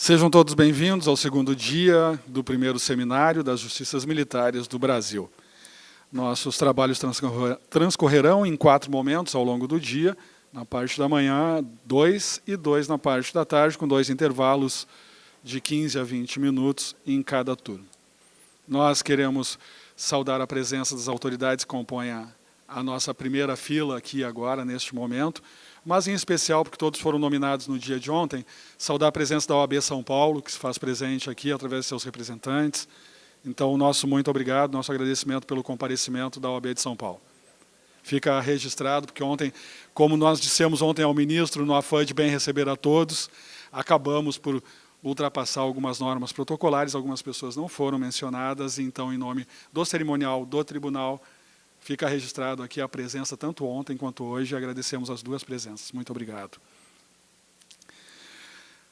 Sejam todos bem-vindos ao segundo dia do primeiro seminário das Justiças Militares do Brasil. Nossos trabalhos transcorrerão em 4 momentos ao longo do dia, na parte da manhã, 2 e 2 na parte da tarde, com 2 intervalos de 15 a 20 minutos em cada turno. Nós queremos saudar a presença das autoridades que compõem a nossa primeira fila aqui agora, neste momento, mas em especial, porque todos foram nominados no dia de ontem, saudar a presença da OAB São Paulo, que se faz presente aqui através de seus representantes. Então, nosso muito obrigado, nosso agradecimento pelo comparecimento da OAB de São Paulo. Fica registrado, porque ontem, como nós dissemos ontem ao ministro, no afã de bem receber a todos, acabamos por ultrapassar algumas normas protocolares, algumas pessoas não foram mencionadas, então, em nome do cerimonial do tribunal, fica registrado aqui a presença tanto ontem quanto hoje, e agradecemos as duas presenças. Muito obrigado.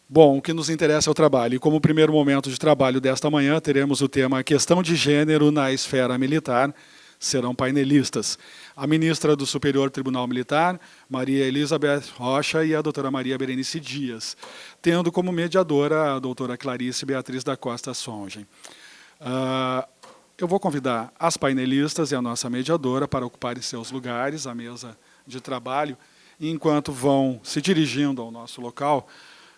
Bom, o que nos interessa é o trabalho, e como primeiro momento de trabalho desta manhã, teremos o tema Questão de Gênero na Esfera Militar. Serão painelistas a ministra do Superior Tribunal Militar, Maria Elizabeth Rocha, e a doutora Maria Berenice Dias, tendo como mediadora a doutora Clarice Beatriz da Costa Songen. Eu vou convidar as painelistas e a nossa mediadora para ocuparem seus lugares, a mesa de trabalho, e enquanto vão se dirigindo ao nosso local,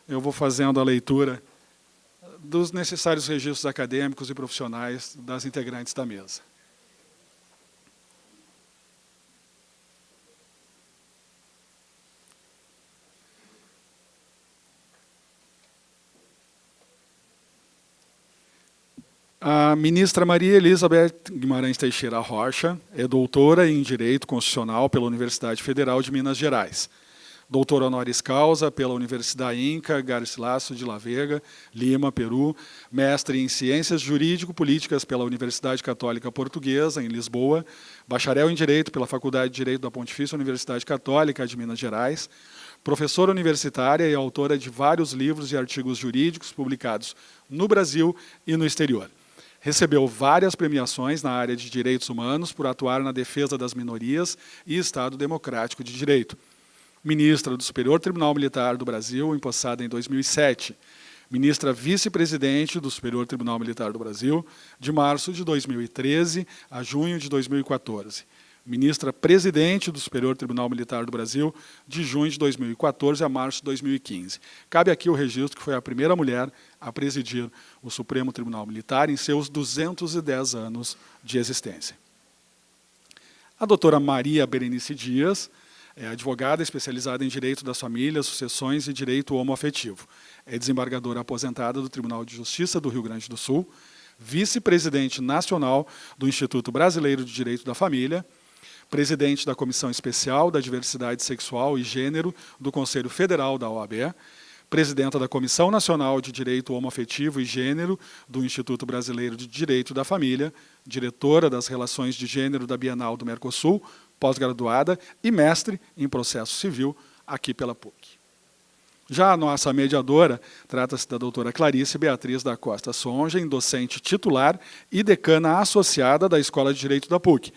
eu vou fazendo a leitura dos necessários registros acadêmicos e profissionais das integrantes da mesa. A ministra Maria Elizabeth Guimarães Teixeira Rocha é doutora em Direito Constitucional pela Universidade Federal de Minas Gerais, doutora honoris causa pela Universidade Inca Garcilaso de la Vega, Lima, Peru, mestre em Ciências Jurídico-Políticas pela Universidade Católica Portuguesa, em Lisboa, bacharel em Direito pela Faculdade de Direito da Pontifícia Universidade Católica de Minas Gerais, professora universitária e autora de vários livros e artigos jurídicos publicados no Brasil e no exterior. Recebeu várias premiações na área de direitos humanos por atuar na defesa das minorias e Estado Democrático de Direito. Ministra do Superior Tribunal Militar do Brasil, empossada em 2007. Ministra vice-presidente do Superior Tribunal Militar do Brasil, de março de 2013 a junho de 2014. Ministra presidente do Superior Tribunal Militar do Brasil, de junho de 2014 a março de 2015. Cabe aqui o registro que foi a primeira mulher a presidir o Supremo Tribunal Militar em seus 210 anos de existência. A doutora Maria Berenice Dias é advogada especializada em Direito das Famílias, Sucessões e Direito Homoafetivo. É desembargadora aposentada do Tribunal de Justiça do Rio Grande do Sul, vice-presidente nacional do Instituto Brasileiro de Direito da Família, presidente da Comissão Especial da Diversidade Sexual e Gênero do Conselho Federal da OAB, presidenta da Comissão Nacional de Direito Homoafetivo e Gênero do Instituto Brasileiro de Direito da Família, diretora das Relações de Gênero da Bienal do Mercosul, pós-graduada e mestre em Processo Civil aqui pela PUC. Já a nossa mediadora trata-se da doutora Clarice Beatriz da Costa Songen, docente titular e decana associada da Escola de Direito da PUC,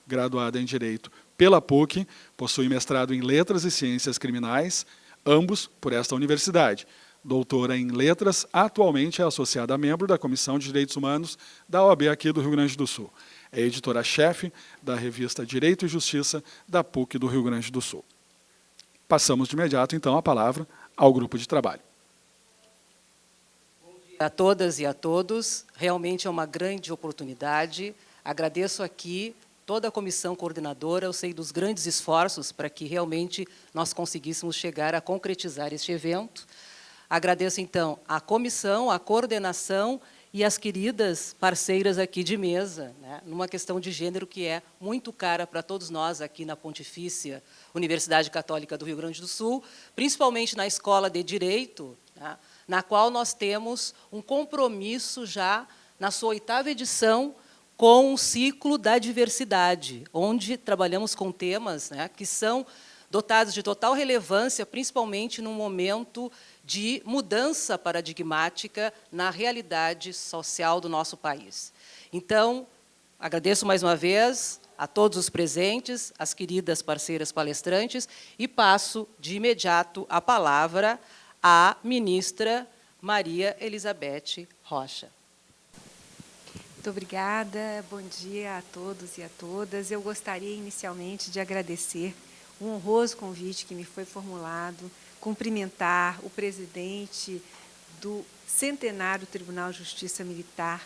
graduada em Direito pela PUC, possui mestrado em Letras e Ciências Criminais, ambos por esta universidade. Doutora em Letras, atualmente é associada a membro da Comissão de Direitos Humanos da OAB aqui do Rio Grande do Sul. É editora-chefe da revista Direito e Justiça da PUC do Rio Grande do Sul. Passamos de imediato, então, a palavra ao grupo de trabalho. Bom dia a todas e a todos. Realmente é uma grande oportunidade. Agradeço aqui toda a comissão coordenadora, eu sei dos grandes esforços para que realmente nós conseguíssemos chegar a concretizar este evento. Agradeço, então, a comissão, a coordenação e as queridas parceiras aqui de mesa, né, numa questão de gênero que é muito cara para todos nós aqui na Pontifícia Universidade Católica do Rio Grande do Sul, principalmente na Escola de Direito, né, na qual nós temos um compromisso já na sua 8ª edição com o ciclo da diversidade, onde trabalhamos com temas, né, que são dotados de total relevância, principalmente num momento de mudança paradigmática na realidade social do nosso país. Então, agradeço mais uma vez a todos os presentes, as queridas parceiras palestrantes, e passo de imediato a palavra à ministra Maria Elizabeth Rocha. Muito obrigada, bom dia a todos e a todas. Eu gostaria inicialmente de agradecer o honroso convite que me foi formulado, cumprimentar o presidente do Centenário Tribunal de Justiça Militar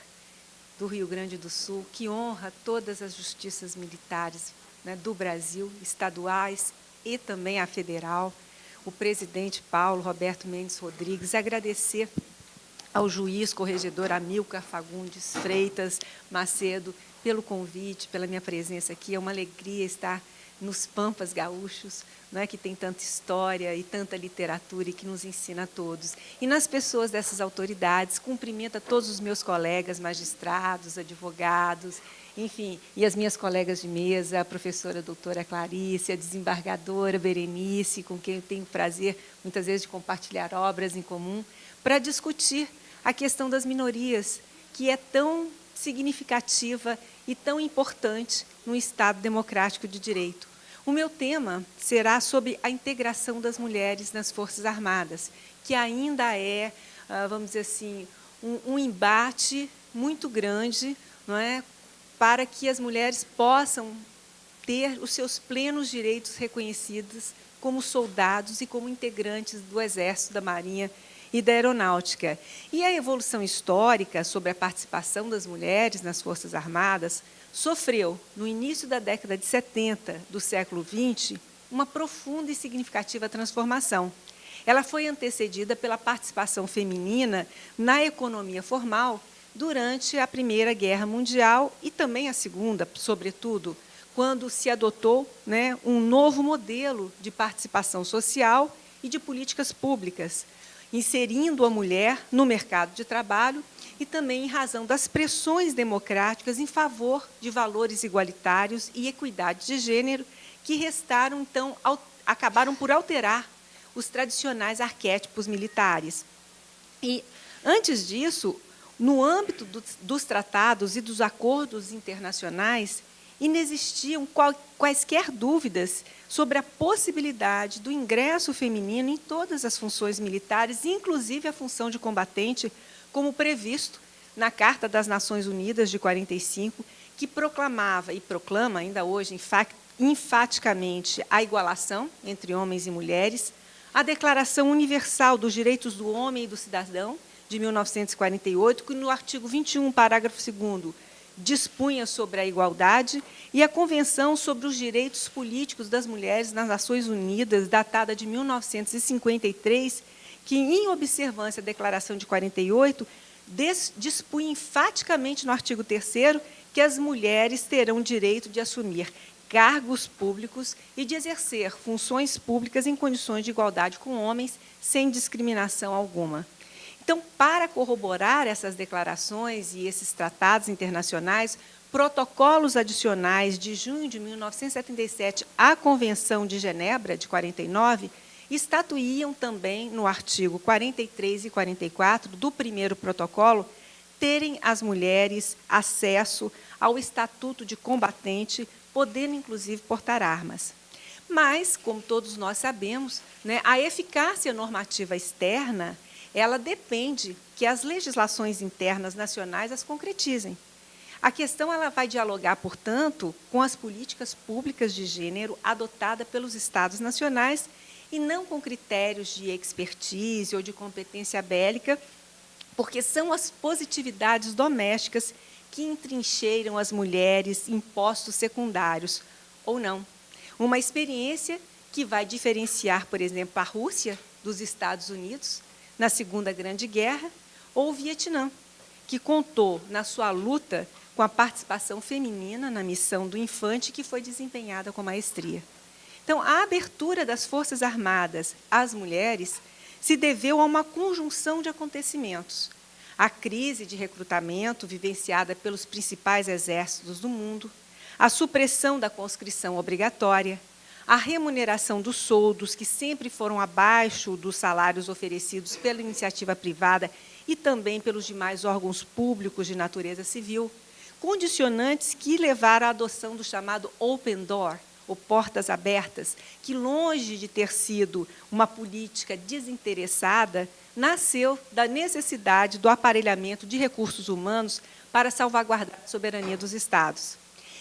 do Rio Grande do Sul, que honra todas as justiças militares, né, do Brasil, estaduais e também a federal, o presidente Paulo Roberto Mendes Rodrigues, agradecer ao juiz corregedor Amilcar Fagundes Freitas Macedo pelo convite, pela minha presença aqui. É uma alegria estar nos Pampas Gaúchos, não é, que tem tanta história e tanta literatura e que nos ensina a todos. E nas pessoas dessas autoridades, cumprimento a todos os meus colegas, magistrados, advogados, enfim, e as minhas colegas de mesa, a professora doutora Clarice, a desembargadora Berenice, com quem eu tenho o prazer, muitas vezes, de compartilhar obras em comum, para discutir a questão das minorias, que é tão significativa e tão importante no Estado democrático de direito. O meu tema será sobre a integração das mulheres nas Forças Armadas, que ainda é, vamos dizer assim, um embate muito grande, não é, para que as mulheres possam ter os seus plenos direitos reconhecidos como soldados e como integrantes do Exército, da Marinha e da Aeronáutica. E a evolução histórica sobre a participação das mulheres nas Forças Armadas sofreu, no início da década de 70 do século XX, uma profunda e significativa transformação. Ela foi antecedida pela participação feminina na economia formal durante a Primeira Guerra Mundial e também a Segunda, sobretudo, quando se adotou, né, um novo modelo de participação social e de políticas públicas, inserindo a mulher no mercado de trabalho e também em razão das pressões democráticas em favor de valores igualitários e equidade de gênero que restaram, então, acabaram por alterar os tradicionais arquétipos militares. E, antes disso, no âmbito dos tratados e dos acordos internacionais, inexistiam quaisquer dúvidas sobre a possibilidade do ingresso feminino em todas as funções militares, inclusive a função de combatente, como previsto na Carta das Nações Unidas de 45, que proclamava e proclama ainda hoje enfaticamente a igualação entre homens e mulheres, a Declaração Universal dos Direitos do Homem e do Cidadão, de 1948, que no artigo 21, parágrafo 2º, dispunha sobre a igualdade, e a Convenção sobre os Direitos Políticos das Mulheres nas Nações Unidas, datada de 1953, que, em observância à Declaração de 48, dispunha enfaticamente no artigo 3º que as mulheres terão direito de assumir cargos públicos e de exercer funções públicas em condições de igualdade com homens, sem discriminação alguma. Então, para corroborar essas declarações e esses tratados internacionais, protocolos adicionais de junho de 1977 à Convenção de Genebra, de 49, estatuíam também, no artigo 43 e 44 do primeiro protocolo, terem as mulheres acesso ao estatuto de combatente, podendo, inclusive, portar armas. Mas, como todos nós sabemos, né, a eficácia normativa externa, ela depende que as legislações internas nacionais as concretizem. A questão ela vai dialogar, portanto, com as políticas públicas de gênero adotadas pelos Estados nacionais e não com critérios de expertise ou de competência bélica, porque são as positividades domésticas que entrincheiram as mulheres em postos secundários, ou não. Uma experiência que vai diferenciar, por exemplo, a Rússia dos Estados Unidos na Segunda Grande Guerra, ou o Vietnã, que contou, na sua luta, com a participação feminina na missão do Infante, que foi desempenhada com maestria. Então, a abertura das Forças Armadas às mulheres se deveu a uma conjunção de acontecimentos. A crise de recrutamento vivenciada pelos principais exércitos do mundo, a supressão da conscrição obrigatória, a remuneração dos soldos, que sempre foram abaixo dos salários oferecidos pela iniciativa privada e também pelos demais órgãos públicos de natureza civil, condicionantes que levaram à adoção do chamado Open Door, ou portas abertas, que, longe de ter sido uma política desinteressada, nasceu da necessidade do aparelhamento de recursos humanos para salvaguardar a soberania dos Estados.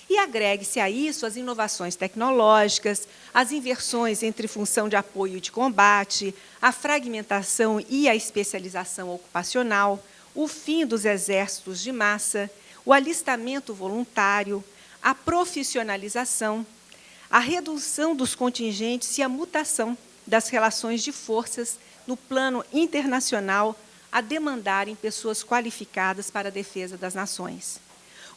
E agregue-se a isso as inovações tecnológicas, as inversões entre função de apoio e de combate, a fragmentação e a especialização ocupacional, o fim dos exércitos de massa, o alistamento voluntário, a profissionalização, a redução dos contingentes e a mutação das relações de forças no plano internacional a demandarem pessoas qualificadas para a defesa das nações.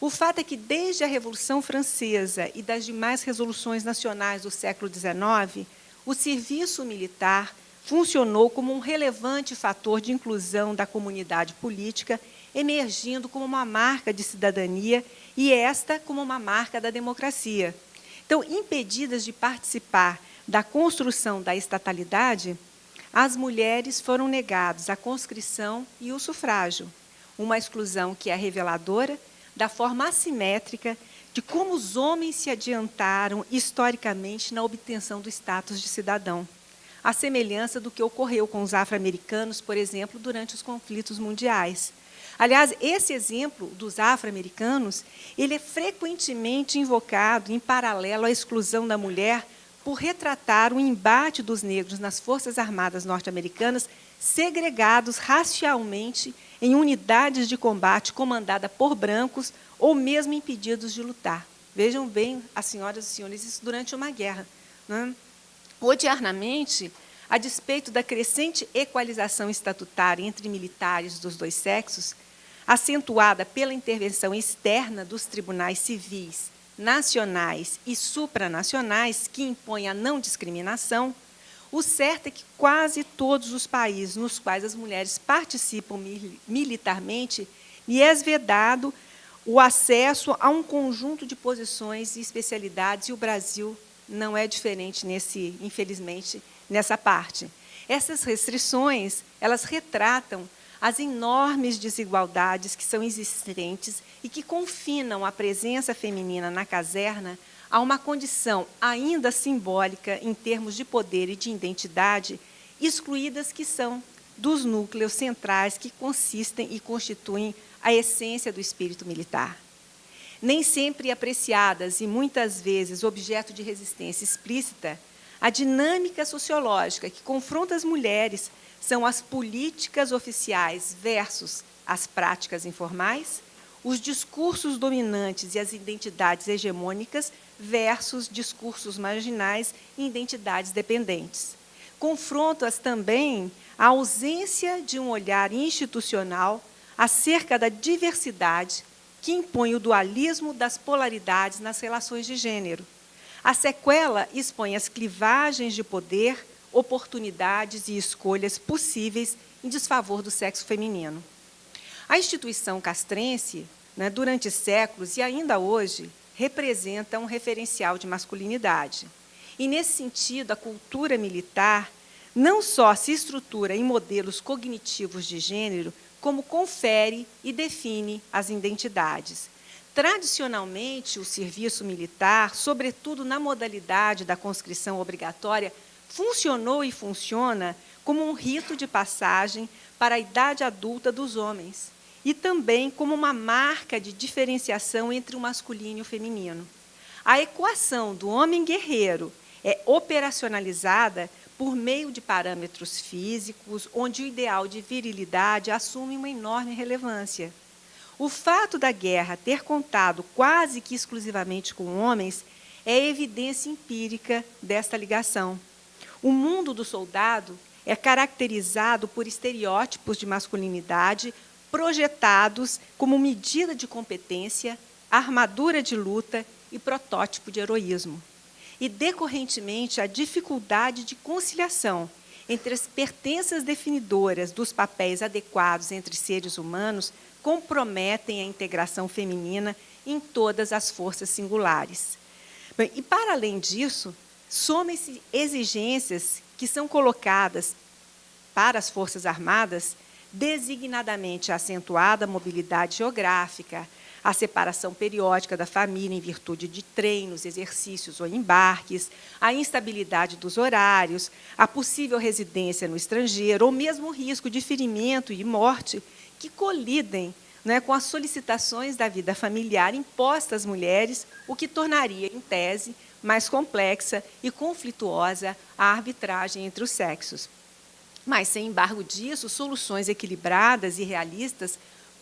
O fato é que, desde a Revolução Francesa e das demais resoluções nacionais do século XIX, o serviço militar funcionou como um relevante fator de inclusão da comunidade política, emergindo como uma marca de cidadania e esta como uma marca da democracia. Então, impedidas de participar da construção da estatalidade, as mulheres foram negadas a conscrição e o sufrágio, uma exclusão que é reveladora da forma assimétrica de como os homens se adiantaram historicamente na obtenção do status de cidadão, à semelhança do que ocorreu com os afro-americanos, por exemplo, durante os conflitos mundiais. Aliás, esse exemplo dos afro-americanos, ele é frequentemente invocado em paralelo à exclusão da mulher por retratar o embate dos negros nas Forças Armadas norte-americanas, segregados racialmente em unidades de combate comandadas por brancos ou mesmo impedidos de lutar. Vejam bem, as senhoras e senhores, isso durante uma guerra, né? Odiernamente, a despeito da crescente equalização estatutária entre militares dos dois sexos, acentuada pela intervenção externa dos tribunais civis, nacionais e supranacionais, que impõem a não discriminação, o certo é que quase todos os países nos quais as mulheres participam militarmente lhes é vedado o acesso a um conjunto de posições e especialidades, e o Brasil não é diferente, infelizmente, nessa parte. Essas restrições, elas retratam as enormes desigualdades que são existentes e que confinam a presença feminina na caserna a uma condição ainda simbólica em termos de poder e de identidade, excluídas que são dos núcleos centrais que consistem e constituem a essência do espírito militar. Nem sempre apreciadas e muitas vezes objeto de resistência explícita, a dinâmica sociológica que confronta as mulheres são as políticas oficiais versus as práticas informais, os discursos dominantes e as identidades hegemônicas versus discursos marginais e identidades dependentes. Confronta-as também a ausência de um olhar institucional acerca da diversidade que impõe o dualismo das polaridades nas relações de gênero. A sequela expõe as clivagens de poder, oportunidades e escolhas possíveis em desfavor do sexo feminino. A instituição castrense, durante séculos e ainda hoje, representa um referencial de masculinidade. E, nesse sentido, a cultura militar não só se estrutura em modelos cognitivos de gênero, como confere e define as identidades. Tradicionalmente, o serviço militar, sobretudo na modalidade da conscrição obrigatória, funcionou e funciona como um rito de passagem para a idade adulta dos homens e também como uma marca de diferenciação entre o masculino e o feminino. A equação do homem guerreiro é operacionalizada por meio de parâmetros físicos, onde o ideal de virilidade assume uma enorme relevância. O fato da guerra ter contado quase que exclusivamente com homens é evidência empírica desta ligação. O mundo do soldado é caracterizado por estereótipos de masculinidade projetados como medida de competência, armadura de luta e protótipo de heroísmo. E, decorrentemente, a dificuldade de conciliação entre as pertenças definidoras dos papéis adequados entre seres humanos comprometem a integração feminina em todas as forças singulares. Bem, e, para além disso, somem-se exigências que são colocadas para as Forças Armadas, designadamente a acentuada mobilidade geográfica, a separação periódica da família em virtude de treinos, exercícios ou embarques, a instabilidade dos horários, a possível residência no estrangeiro, ou mesmo o risco de ferimento e morte que colidem, né, com as solicitações da vida familiar impostas às mulheres, o que tornaria, em tese, mais complexa e conflituosa a arbitragem entre os sexos. Mas, sem embargo disso, soluções equilibradas e realistas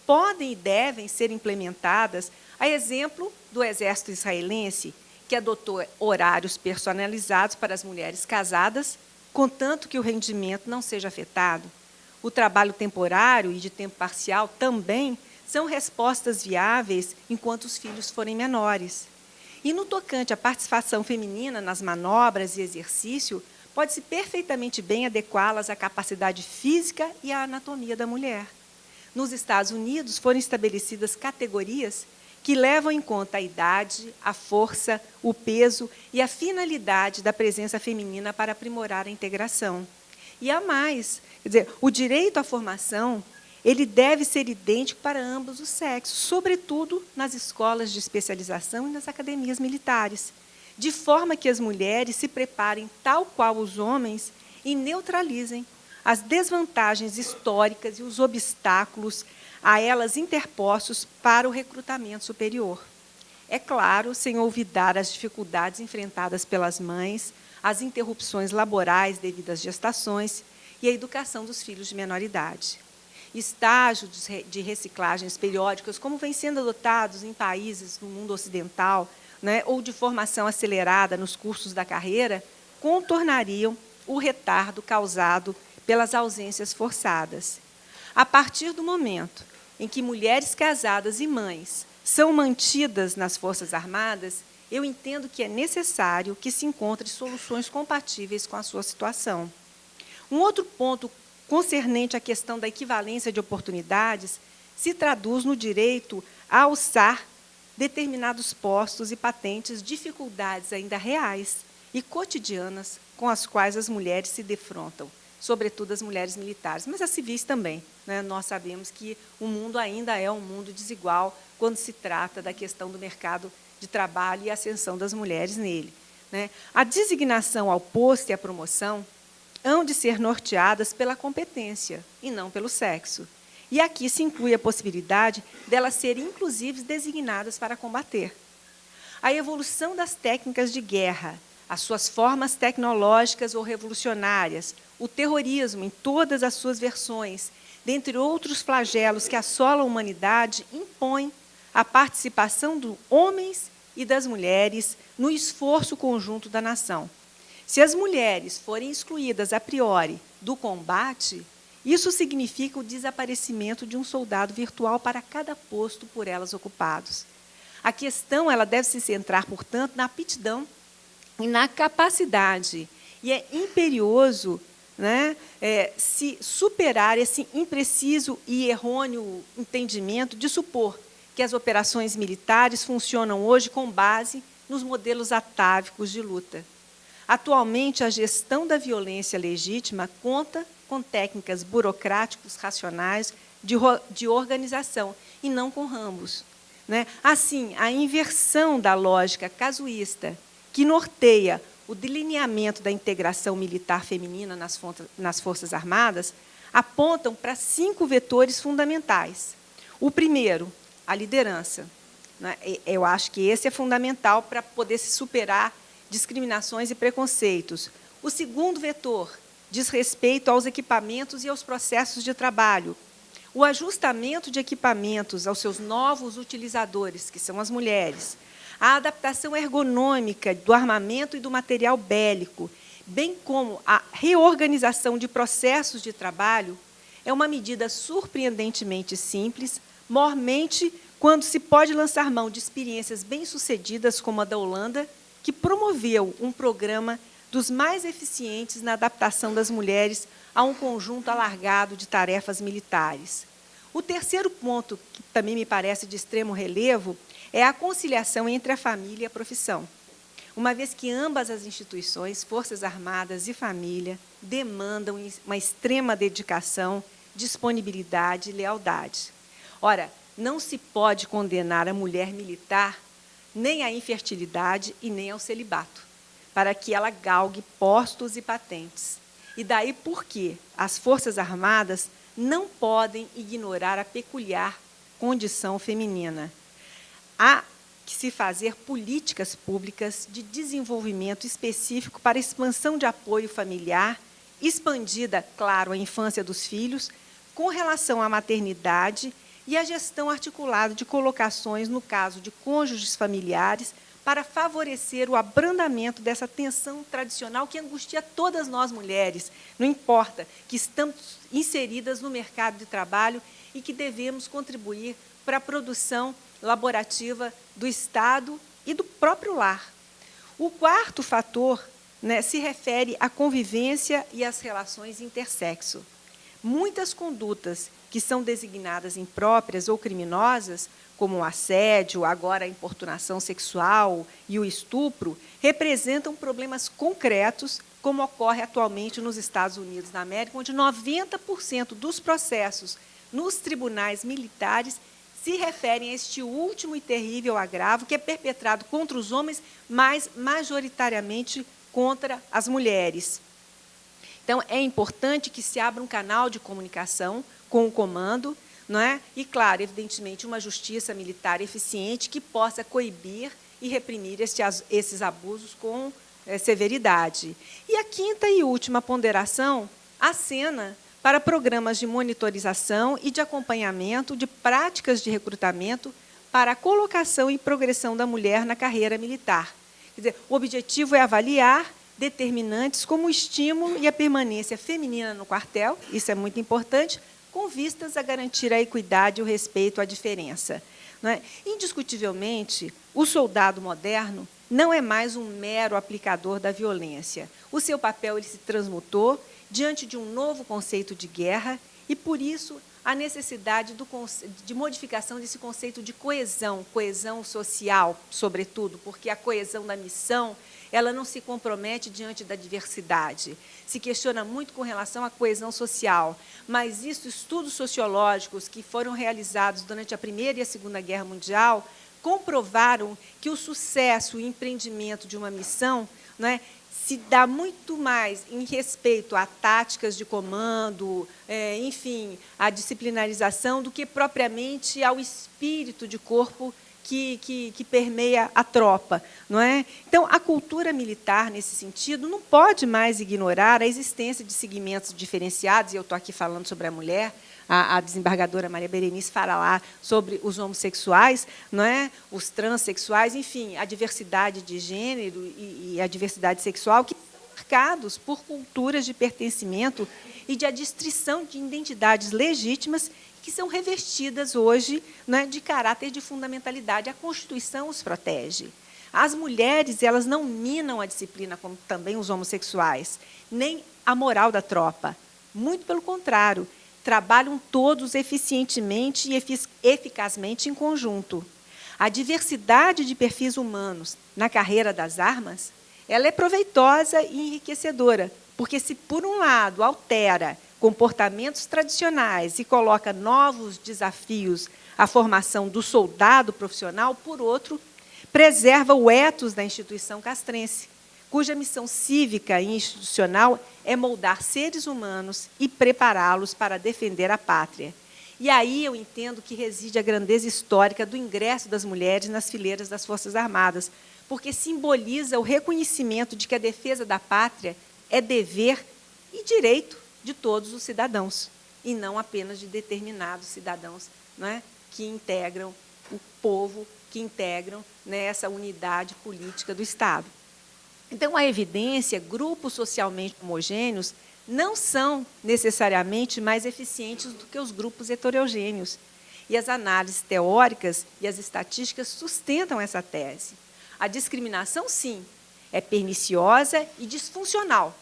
podem e devem ser implementadas, a exemplo do exército israelense, que adotou horários personalizados para as mulheres casadas, contanto que o rendimento não seja afetado. O trabalho temporário e de tempo parcial também são respostas viáveis enquanto os filhos forem menores. E, no tocante à participação feminina nas manobras e exercício, pode-se perfeitamente bem adequá-las à capacidade física e à anatomia da mulher. Nos Estados Unidos, foram estabelecidas categorias que levam em conta a idade, a força, o peso e a finalidade da presença feminina para aprimorar a integração. E há mais, quer dizer, o direito à formação ele deve ser idêntico para ambos os sexos, sobretudo nas escolas de especialização e nas academias militares, de forma que as mulheres se preparem tal qual os homens e neutralizem as desvantagens históricas e os obstáculos a elas interpostos para o recrutamento superior. É claro, sem olvidar as dificuldades enfrentadas pelas mães, as interrupções laborais devido às gestações e a educação dos filhos de menor idade. Estágios de reciclagens periódicas, como vêm sendo adotados em países do mundo ocidental, né, ou de formação acelerada nos cursos da carreira, contornariam o retardo causado pelas ausências forçadas. A partir do momento em que mulheres casadas e mães são mantidas nas Forças Armadas, eu entendo que é necessário que se encontre soluções compatíveis com a sua situação. Um outro ponto concernente à questão da equivalência de oportunidades se traduz no direito a alçar determinados postos e patentes, dificuldades ainda reais e cotidianas com as quais as mulheres se defrontam, sobretudo as mulheres militares, mas as civis também, né? Nós sabemos que o mundo ainda é um mundo desigual quando se trata da questão do mercado de trabalho e a ascensão das mulheres nele, né? A designação ao posto e a promoção hão de ser norteadas pela competência e não pelo sexo. E aqui se inclui a possibilidade delas serem, inclusive, designadas para combater. A evolução das técnicas de guerra, as suas formas tecnológicas ou revolucionárias, o terrorismo em todas as suas versões, dentre outros flagelos que assolam a humanidade, impõem a participação dos homens e das mulheres no esforço conjunto da nação. Se as mulheres forem excluídas a priori do combate, isso significa o desaparecimento de um soldado virtual para cada posto por elas ocupados. A questão ela deve se centrar, portanto, na aptidão e na capacidade. E é imperioso, né, se superar esse impreciso e errôneo entendimento de supor que as operações militares funcionam hoje com base nos modelos atávicos de luta. Atualmente, a gestão da violência legítima conta com técnicas burocráticas racionais de organização, e não com rambos, né? Assim, a inversão da lógica casuísta, que norteia o delineamento da integração militar feminina nas Forças Armadas, apontam para 5 vetores fundamentais. O primeiro, a liderança, né? Eu acho que esse é fundamental para poder se superar discriminações e preconceitos. O segundo vetor diz respeito aos equipamentos e aos processos de trabalho. O ajustamento de equipamentos aos seus novos utilizadores, que são as mulheres. A adaptação ergonômica do armamento e do material bélico, bem como a reorganização de processos de trabalho, é uma medida surpreendentemente simples, mormente quando se pode lançar mão de experiências bem-sucedidas como a da Holanda, que promoveu um programa dos mais eficientes na adaptação das mulheres a um conjunto alargado de tarefas militares. O terceiro ponto, que também me parece de extremo relevo, é a conciliação entre a família e a profissão, uma vez que ambas as instituições, Forças Armadas e família, demandam uma extrema dedicação, disponibilidade e lealdade. Ora, não se pode condenar a mulher militar nem à infertilidade e nem ao celibato, para que ela galgue postos e patentes. E daí porque as Forças Armadas não podem ignorar a peculiar condição feminina. Há que se fazer políticas públicas de desenvolvimento específico para expansão de apoio familiar, expandida, claro, a infância dos filhos, com relação à maternidade e a gestão articulada de colocações, no caso de cônjuges familiares, para favorecer o abrandamento dessa tensão tradicional que angustia todas nós mulheres, não importa, que estamos inseridas no mercado de trabalho e que devemos contribuir para a produção laborativa do Estado e do próprio lar. O quarto fator, né, se refere à convivência e às relações intersexo. Muitas condutas que são designadas impróprias ou criminosas, como o assédio, agora a importunação sexual e o estupro, representam problemas concretos, como ocorre atualmente nos Estados Unidos da América, onde 90% dos processos nos tribunais militares se referem a este último e terrível agravo que é perpetrado contra os homens, mas majoritariamente contra as mulheres. Então, é importante que se abra um canal de comunicação com o comando, não é? E, claro, evidentemente, uma justiça militar eficiente que possa coibir e reprimir esses abusos com severidade. E a quinta e última ponderação acena para programas de monitorização e de acompanhamento de práticas de recrutamento para a colocação e progressão da mulher na carreira militar. Quer dizer, o objetivo é avaliar determinantes como o estímulo e a permanência feminina no quartel, isso é muito importante, com vistas a garantir a equidade e o respeito à diferença. Não é? Indiscutivelmente, o soldado moderno não é mais um mero aplicador da violência. O seu papel ele se transmutou diante de um novo conceito de guerra e, por isso, a necessidade de modificação desse conceito de coesão social, sobretudo, porque a coesão da missão ela não se compromete diante da diversidade. Se questiona muito com relação à coesão social, mas isso, estudos sociológicos que foram realizados durante a Primeira e a Segunda Guerra Mundial comprovaram que o sucesso e o empreendimento de uma missão, não é, se dá muito mais em respeito a táticas de comando, enfim, à disciplinarização, do que propriamente ao espírito de corpo que permeia a tropa. Não é? Então, a cultura militar, nesse sentido, não pode mais ignorar a existência de segmentos diferenciados, e eu estou aqui falando sobre a mulher, a desembargadora Maria Berenice fala lá sobre os homossexuais, não é? Os transexuais, enfim, a diversidade de gênero e a diversidade sexual, que são marcados por culturas de pertencimento e de adstrição de identidades legítimas que são revestidas hoje, não é, de caráter de fundamentalidade. A Constituição os protege. As mulheres elas não minam a disciplina, como também os homossexuais, nem a moral da tropa. Muito pelo contrário, trabalham todos eficientemente e eficazmente em conjunto. A diversidade de perfis humanos na carreira das armas ela é proveitosa e enriquecedora, porque, se, por um lado, altera comportamentos tradicionais e coloca novos desafios à formação do soldado profissional, por outro, preserva o ethos da instituição castrense, cuja missão cívica e institucional é moldar seres humanos e prepará-los para defender a pátria. E aí eu entendo que reside a grandeza histórica do ingresso das mulheres nas fileiras das Forças Armadas, porque simboliza o reconhecimento de que a defesa da pátria é dever e direito de todos os cidadãos, e não apenas de determinados cidadãos, não é, que integram o povo, que integram, né, essa unidade política do Estado. Então, a evidência, grupos socialmente homogêneos não são necessariamente mais eficientes do que os grupos heterogêneos. E as análises teóricas e as estatísticas sustentam essa tese. A discriminação, sim, é perniciosa e disfuncional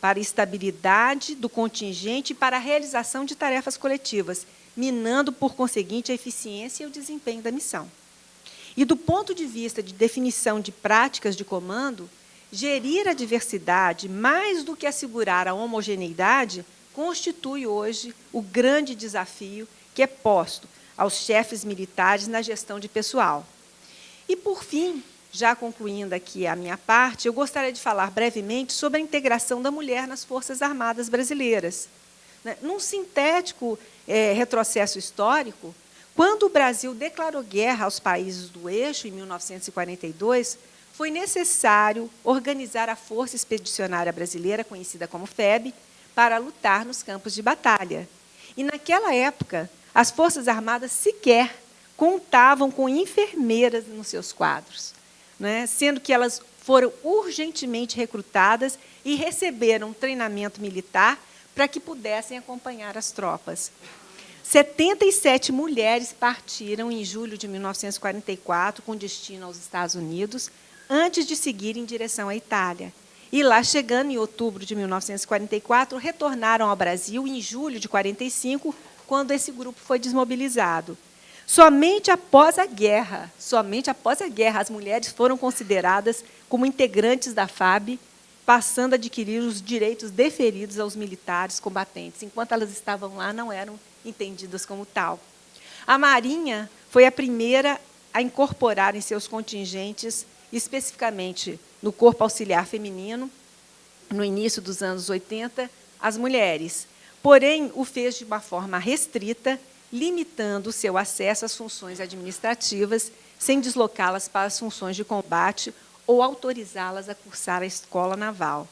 para a estabilidade do contingente e para a realização de tarefas coletivas, minando, por conseguinte, a eficiência e o desempenho da missão. E, do ponto de vista de definição de práticas de comando, gerir a diversidade, mais do que assegurar a homogeneidade, constitui hoje o grande desafio que é posto aos chefes militares na gestão de pessoal. E, por fim, já concluindo aqui a minha parte, eu gostaria de falar brevemente sobre a integração da mulher nas Forças Armadas brasileiras. Num sintético retrocesso histórico, quando o Brasil declarou guerra aos países do eixo, em 1942, foi necessário organizar a Força Expedicionária Brasileira, conhecida como FEB, para lutar nos campos de batalha. E, naquela época, as Forças Armadas sequer contavam com enfermeiras nos seus quadros, sendo que elas foram urgentemente recrutadas e receberam treinamento militar para que pudessem acompanhar as tropas. 77 mulheres partiram em julho de 1944 com destino aos Estados Unidos, antes de seguir em direção à Itália. E lá, chegando em outubro de 1944, retornaram ao Brasil em julho de 1945, quando esse grupo foi desmobilizado. Somente após a guerra, as mulheres foram consideradas como integrantes da FAB, passando a adquirir os direitos deferidos aos militares combatentes. Enquanto elas estavam lá, não eram entendidas como tal. A Marinha foi a primeira a incorporar em seus contingentes, especificamente no Corpo Auxiliar Feminino, no início dos anos 80, as mulheres. Porém, o fez de uma forma restrita, limitando o seu acesso às funções administrativas, sem deslocá-las para as funções de combate ou autorizá-las a cursar a escola naval.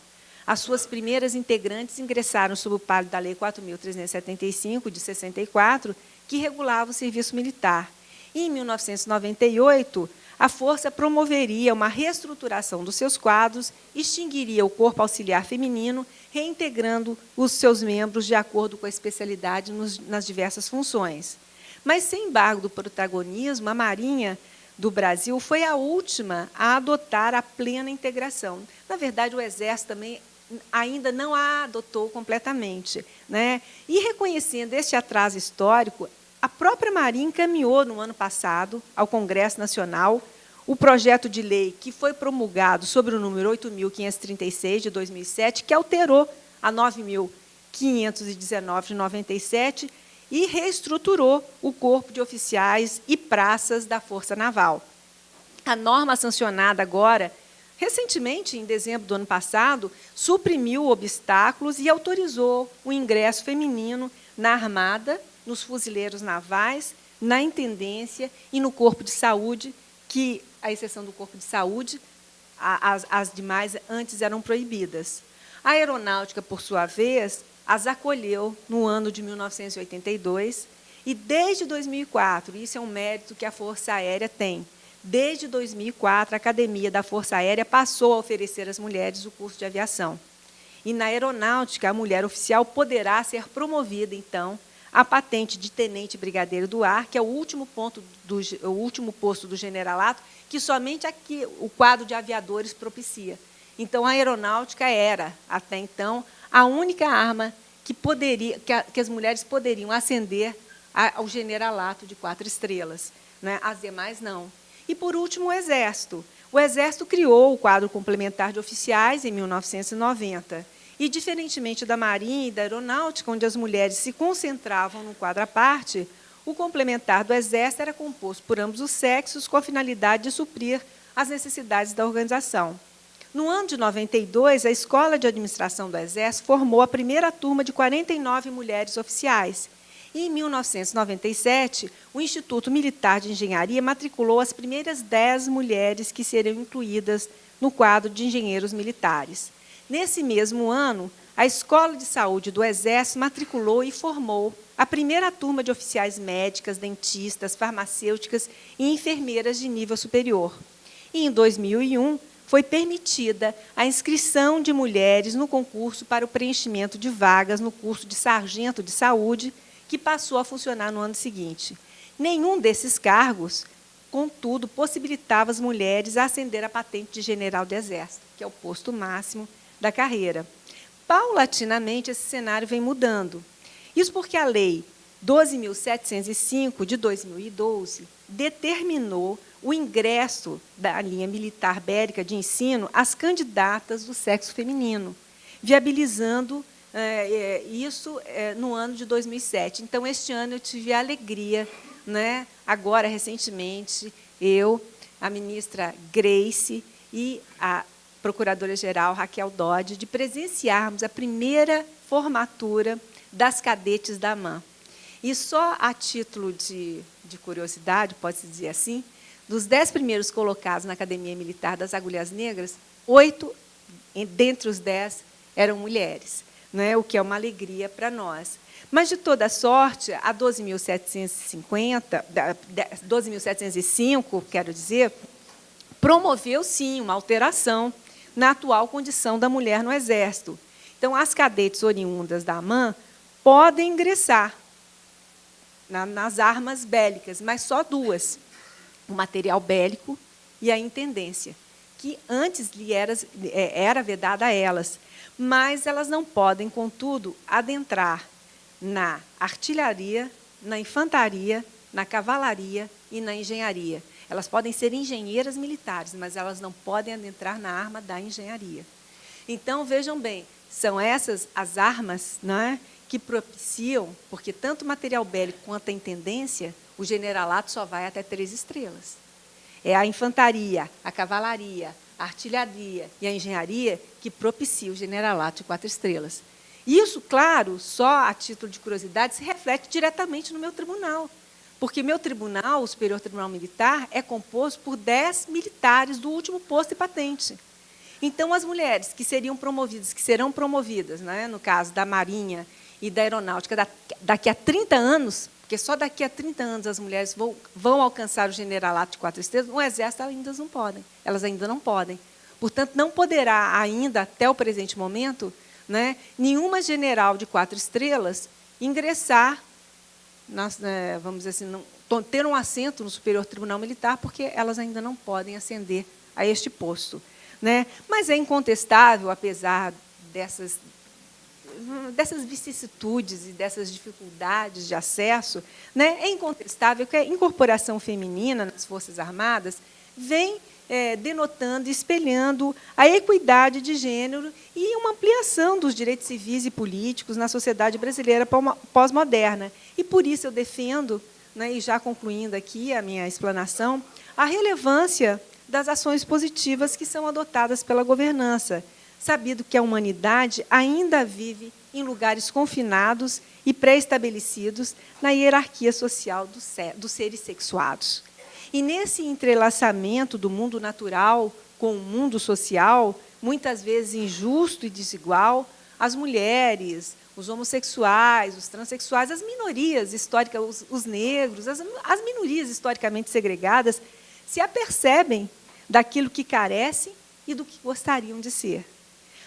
As suas primeiras integrantes ingressaram sob o palio da Lei 4.375, de 64, que regulava o serviço militar. E, em 1998, a Força promoveria uma reestruturação dos seus quadros, extinguiria o Corpo Auxiliar Feminino, reintegrando os seus membros de acordo com a especialidade nas diversas funções. Mas, sem embargo do protagonismo, a Marinha do Brasil foi a última a adotar a plena integração. Na verdade, o Exército também ainda não a adotou completamente. E, reconhecendo este atraso histórico, a própria Marinha encaminhou, no ano passado, ao Congresso Nacional, o projeto de lei que foi promulgado sobre o número 8.536, de 2007, que alterou a 9.519, de 97, e reestruturou o corpo de oficiais e praças da Força Naval. A norma sancionada agora, recentemente, em dezembro do ano passado, suprimiu obstáculos e autorizou o ingresso feminino na Armada, nos fuzileiros navais, na intendência e no Corpo de Saúde, que, à exceção do Corpo de Saúde, as demais antes eram proibidas. A Aeronáutica, por sua vez, as acolheu no ano de 1982, e, desde 2004, isso é um mérito que a Força Aérea tem, desde 2004, a Academia da Força Aérea passou a oferecer às mulheres o curso de aviação. E, na Aeronáutica, a mulher oficial poderá ser promovida, então, a patente de tenente brigadeiro do ar, que é o último posto do generalato, que somente aqui o quadro de aviadores propicia. Então, a aeronáutica era, até então, a única arma que as mulheres poderiam ascender ao generalato de 4 estrelas. As demais, não. E, por último, o Exército. O Exército criou o quadro complementar de oficiais em 1990. E, diferentemente da Marinha e da Aeronáutica, onde as mulheres se concentravam num quadro à parte, o complementar do Exército era composto por ambos os sexos, com a finalidade de suprir as necessidades da organização. No ano de 92, a Escola de Administração do Exército formou a primeira turma de 49 mulheres oficiais. E, em 1997, o Instituto Militar de Engenharia matriculou as primeiras 10 mulheres que seriam incluídas no quadro de engenheiros militares. Nesse mesmo ano, a Escola de Saúde do Exército matriculou e formou a primeira turma de oficiais médicas, dentistas, farmacêuticas e enfermeiras de nível superior. E, em 2001, foi permitida a inscrição de mulheres no concurso para o preenchimento de vagas no curso de sargento de saúde, que passou a funcionar no ano seguinte. Nenhum desses cargos, contudo, possibilitava as mulheres ascender à patente de general do Exército, que é o posto máximo da carreira. Paulatinamente, esse cenário vem mudando. Isso porque a Lei 12.705, de 2012, determinou o ingresso da linha militar bélica de ensino às candidatas do sexo feminino, viabilizando isso no ano de 2007. Então, este ano, eu tive a alegria né, agora, recentemente, eu, a ministra Grace e a procuradora-geral Raquel Dodge, de presenciarmos a primeira formatura das cadetes da AMAN. E só a título de curiosidade, pode-se dizer assim, dos 10 primeiros colocados na Academia Militar das Agulhas Negras, 8, dentre os 10, eram mulheres, né, o que é uma alegria para nós. Mas, de toda sorte, a 12.705, quero dizer, promoveu, sim, uma alteração na atual condição da mulher no Exército. Então, as cadetes oriundas da AMAN podem ingressar nas armas bélicas, mas só 2, o material bélico e a intendência, que antes lhe era vedada a elas, mas elas não podem, contudo, adentrar na artilharia, na infantaria, na cavalaria e na engenharia. Elas podem ser engenheiras militares, mas elas não podem adentrar na arma da engenharia. Então, vejam bem, são essas as armas, não é, que propiciam, porque tanto o material bélico quanto a intendência, o generalato só vai até 3 estrelas. É a infantaria, a cavalaria, a artilharia e a engenharia que propicia o generalato de 4 estrelas. Isso, claro, só a título de curiosidade, se reflete diretamente no meu tribunal, porque meu tribunal, o Superior Tribunal Militar, é composto por 10 militares do último posto e patente. Então, as mulheres que seriam promovidas, que serão promovidas, né, no caso da Marinha e da Aeronáutica, daqui a 30 anos, porque só daqui a 30 anos as mulheres vão alcançar o generalato de 4 estrelas, no Exército elas ainda não podem. Portanto, não poderá ainda, até o presente momento, né, nenhuma general de 4 estrelas ingressar, vamos dizer assim, ter um assento no Superior Tribunal Militar, porque elas ainda não podem ascender a este posto, né? Mas é incontestável, apesar dessas vicissitudes e dessas dificuldades de acesso, né, é incontestável que a incorporação feminina nas Forças Armadas vem denotando, espelhando a equidade de gênero e uma ampliação dos direitos civis e políticos na sociedade brasileira pós-moderna. E, por isso, eu defendo, né, e já concluindo aqui a minha explanação, a relevância das ações positivas que são adotadas pela governança, sabido que a humanidade ainda vive em lugares confinados e pré-estabelecidos na hierarquia social dos seres sexuados. E, nesse entrelaçamento do mundo natural com o mundo social, muitas vezes injusto e desigual, as mulheres, os homossexuais, os transexuais, as minorias históricas, os negros, as minorias historicamente segregadas, se apercebem daquilo que carecem e do que gostariam de ser.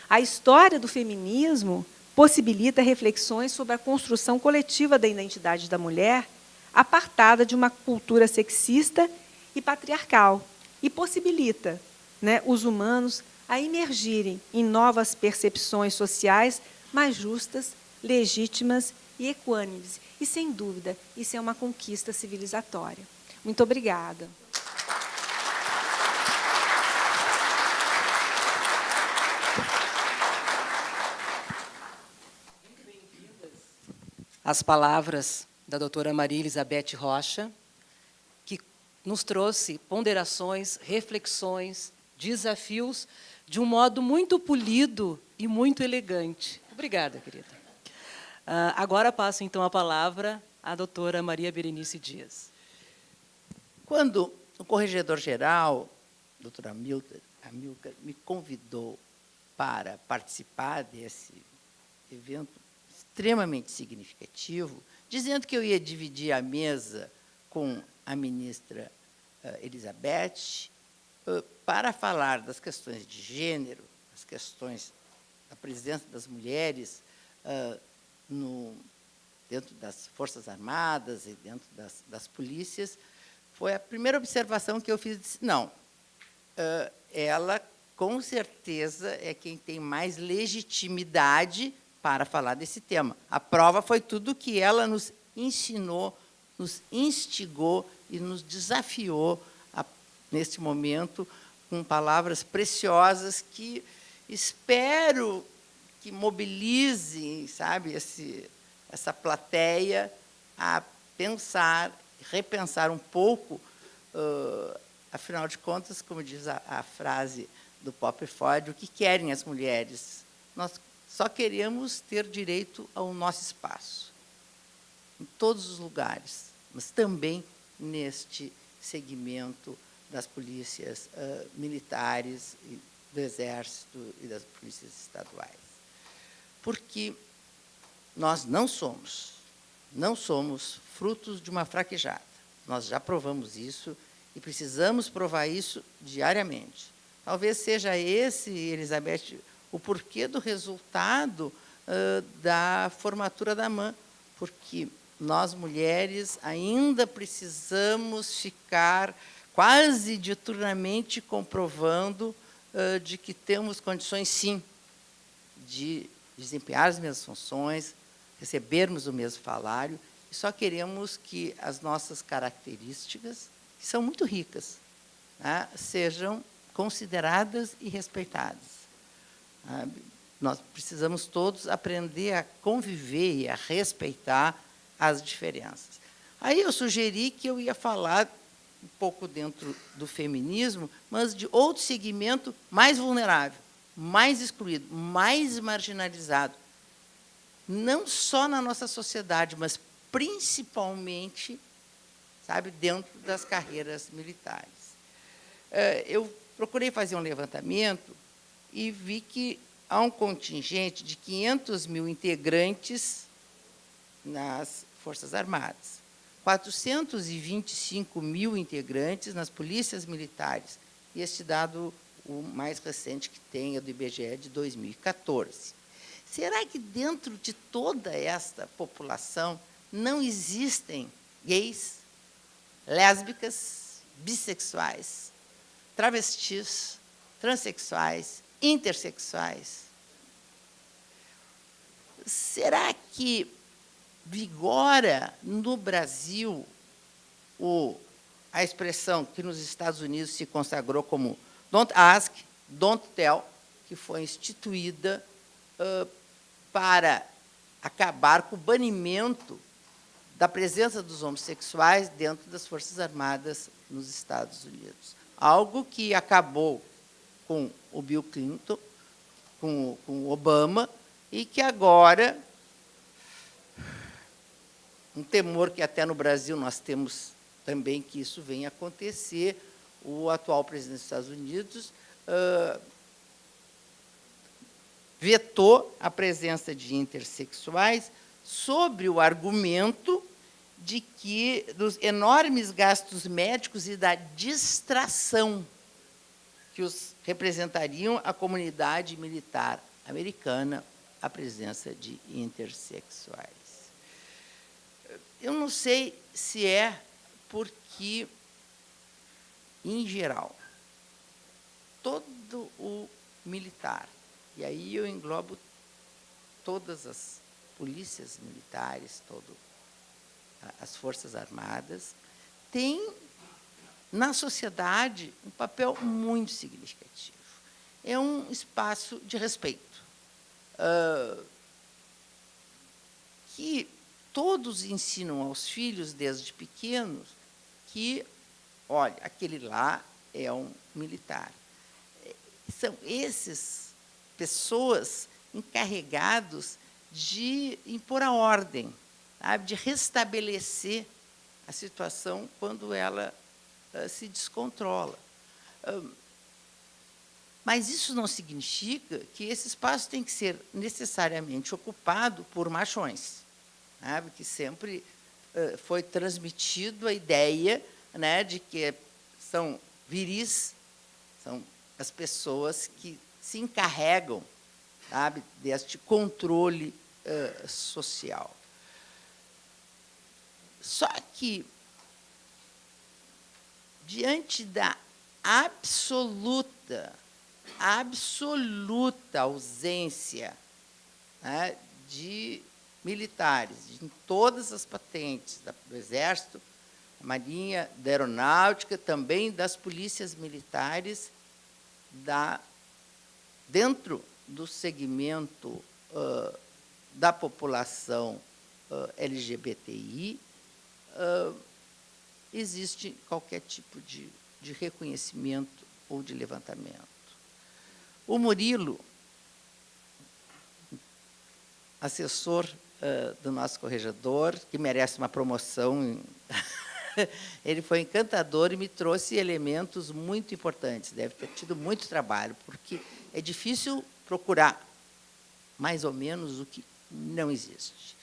A história do feminismo possibilita reflexões sobre a construção coletiva da identidade da mulher, apartada de uma cultura sexista e patriarcal, e possibilita, né, os humanos a emergirem em novas percepções sociais mais justas, legítimas e equânimes. E, sem dúvida, isso é uma conquista civilizatória. Muito obrigada. As palavras da doutora Maria Elizabeth Rocha, que nos trouxe ponderações, reflexões, desafios, de um modo muito polido e muito elegante. Obrigada, querida. Agora passo, então, a palavra à doutora Maria Berenice Dias. Quando o corregedor-geral, doutor Amilcar, me convidou para participar desse evento extremamente significativo, dizendo que eu ia dividir a mesa com a ministra Elizabeth para falar das questões de gênero, as questões da presença das mulheres dentro das Forças Armadas e dentro das polícias, foi a primeira observação que eu fiz. Disse, não, ela, com certeza, é quem tem mais legitimidade para falar desse tema. A prova foi tudo que ela nos ensinou, nos instigou e nos desafiou, neste momento, com palavras preciosas que espero que mobilizem, sabe, essa plateia a pensar repensar um pouco, afinal de contas, como diz a frase do Popper Freud, o que querem as mulheres? Nós só queremos ter direito ao nosso espaço, em todos os lugares, mas também neste segmento das polícias militares, do Exército e das polícias estaduais. Porque nós não somos frutos de uma fraquejada. Nós já provamos isso e precisamos provar isso diariamente. Talvez seja esse, Elizabeth, o porquê do resultado da formatura da AMAN, porque nós, mulheres, ainda precisamos ficar quase diuturnamente comprovando de que temos condições, sim, de desempenhar as mesmas funções, recebermos o mesmo salário, e só queremos que as nossas características, que são muito ricas, né, sejam consideradas e respeitadas. Nós precisamos todos aprender a conviver e a respeitar as diferenças. Aí eu sugeri que eu ia falar um pouco dentro do feminismo, mas de outro segmento mais vulnerável, mais excluído, mais marginalizado, não só na nossa sociedade, mas principalmente, sabe, dentro das carreiras militares. Eu procurei fazer um levantamento e vi que há um contingente de 500 mil integrantes nas Forças Armadas, 425 mil integrantes nas polícias militares. E este dado, o mais recente que tem, é do IBGE, de 2014. Será que dentro de toda esta população não existem gays, lésbicas, bissexuais, travestis, transexuais, intersexuais? Será que vigora no Brasil a expressão que nos Estados Unidos se consagrou como don't ask, don't tell, que foi instituída para acabar com o banimento da presença dos homossexuais dentro das Forças Armadas nos Estados Unidos? Algo que acabou com o Bill Clinton, com o Obama, e que agora, um temor que até no Brasil nós temos também que isso venha a acontecer, o atual presidente dos Estados Unidos vetou a presença de intersexuais sobre o argumento de que dos enormes gastos médicos e da distração que os representariam a comunidade militar americana a presença de intersexuais. Eu não sei se é porque, em geral, todo o militar, e aí eu englobo todas as polícias militares, as Forças Armadas, tem, na sociedade, um papel muito significativo. É um espaço de respeito, que todos ensinam aos filhos, desde pequenos, que, olha, aquele lá é um militar. São essas pessoas encarregados de impor a ordem, sabe, de restabelecer a situação quando ela se descontrola. Mas isso não significa que esse espaço tem que ser necessariamente ocupado por machões, sabe, que sempre foi transmitido a ideia, né, de que são viris, são as pessoas que se encarregam, sabe, deste controle social. Só que, diante da absoluta ausência, né, de militares, em todas as patentes do Exército, da Marinha, da Aeronáutica, também das polícias militares, dentro do segmento da população LGBTI, existe qualquer tipo de reconhecimento ou de levantamento. O Murilo, assessor do nosso corregedor, que merece uma promoção, ele foi encantador e me trouxe elementos muito importantes. Deve ter tido muito trabalho, porque é difícil procurar mais ou menos o que não existe.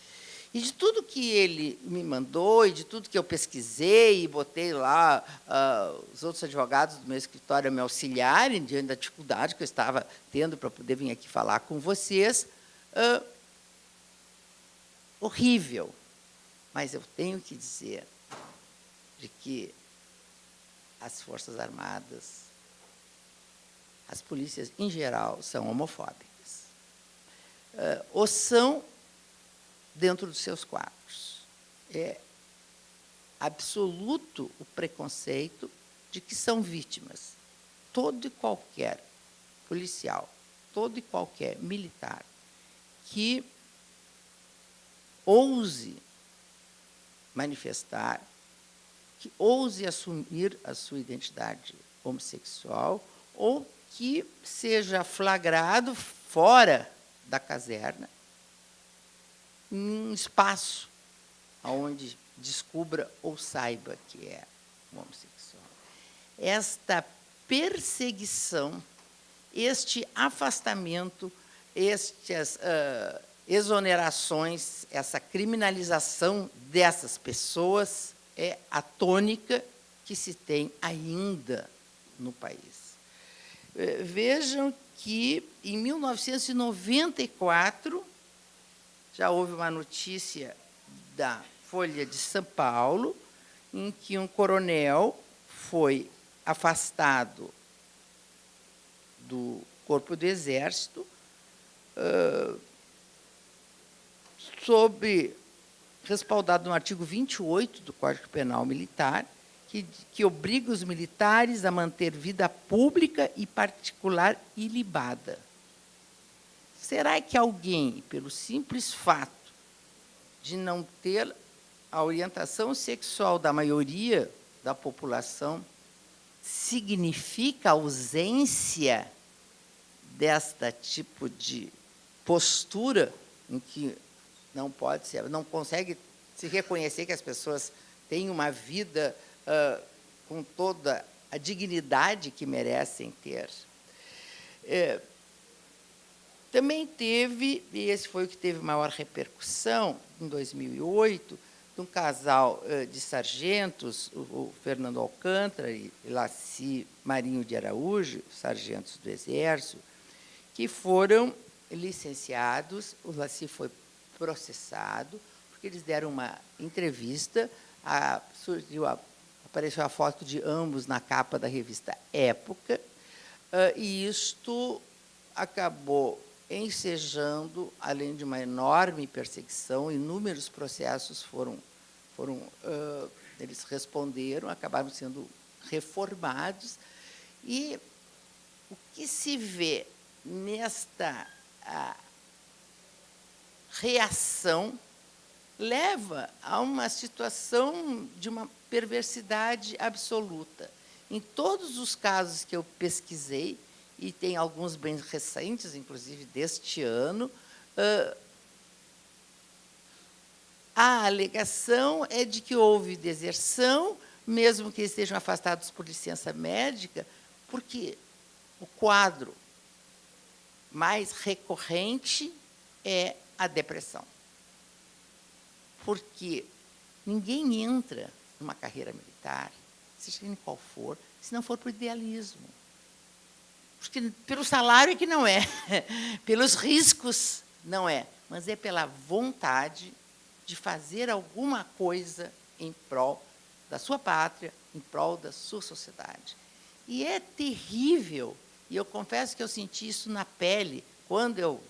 E de tudo que ele me mandou, e de tudo que eu pesquisei, e botei lá, os outros advogados do meu escritório me auxiliarem, diante da dificuldade que eu estava tendo para poder vir aqui falar com vocês, horrível. Mas eu tenho que dizer de que as Forças Armadas, as polícias em geral, são homofóbicas. Ou são dentro dos seus quadros. É absoluto o preconceito de que são vítimas. Todo e qualquer policial, todo e qualquer militar que ouse manifestar, que ouse assumir a sua identidade homossexual, ou que seja flagrado fora da caserna, em um espaço onde descubra ou saiba que é homossexual. Esta perseguição, este afastamento, estas exonerações, essa criminalização dessas pessoas é a tônica que se tem ainda no país. Vejam que, em 1994, já houve uma notícia da Folha de São Paulo, em que um coronel foi afastado do Corpo do Exército, respaldado no artigo 28 do Código Penal Militar, que obriga os militares a manter vida pública e particular ilibada. Será que alguém, pelo simples fato de não ter a orientação sexual da maioria da população, significa a ausência desta tipo de postura em que não pode ser, não consegue se reconhecer que as pessoas têm uma vida com toda a dignidade que merecem ter? Também teve, e esse foi o que teve maior repercussão, em 2008, de um casal de sargentos, o Fernando Alcântara e Laci Marinho de Araújo, sargentos do Exército, que foram licenciados. O Laci foi processado, porque eles deram uma entrevista, apareceu a foto de ambos na capa da revista Época, e isto acabou ensejando, além de uma enorme perseguição, inúmeros processos eles responderam, acabaram sendo reformados, e o que se vê nesta reação leva a uma situação de uma perversidade absoluta. Em todos os casos que eu pesquisei, e tem alguns bem recentes, inclusive deste ano, a alegação é de que houve deserção, mesmo que estejam afastados por licença médica, porque o quadro mais recorrente é a depressão. Porque ninguém entra numa carreira militar, seja em qual for, se não for por idealismo. Porque pelo salário é que não é, pelos riscos não é, mas é pela vontade de fazer alguma coisa em prol da sua pátria, em prol da sua sociedade. E é terrível, e eu confesso que eu senti isso na pele, quando eu,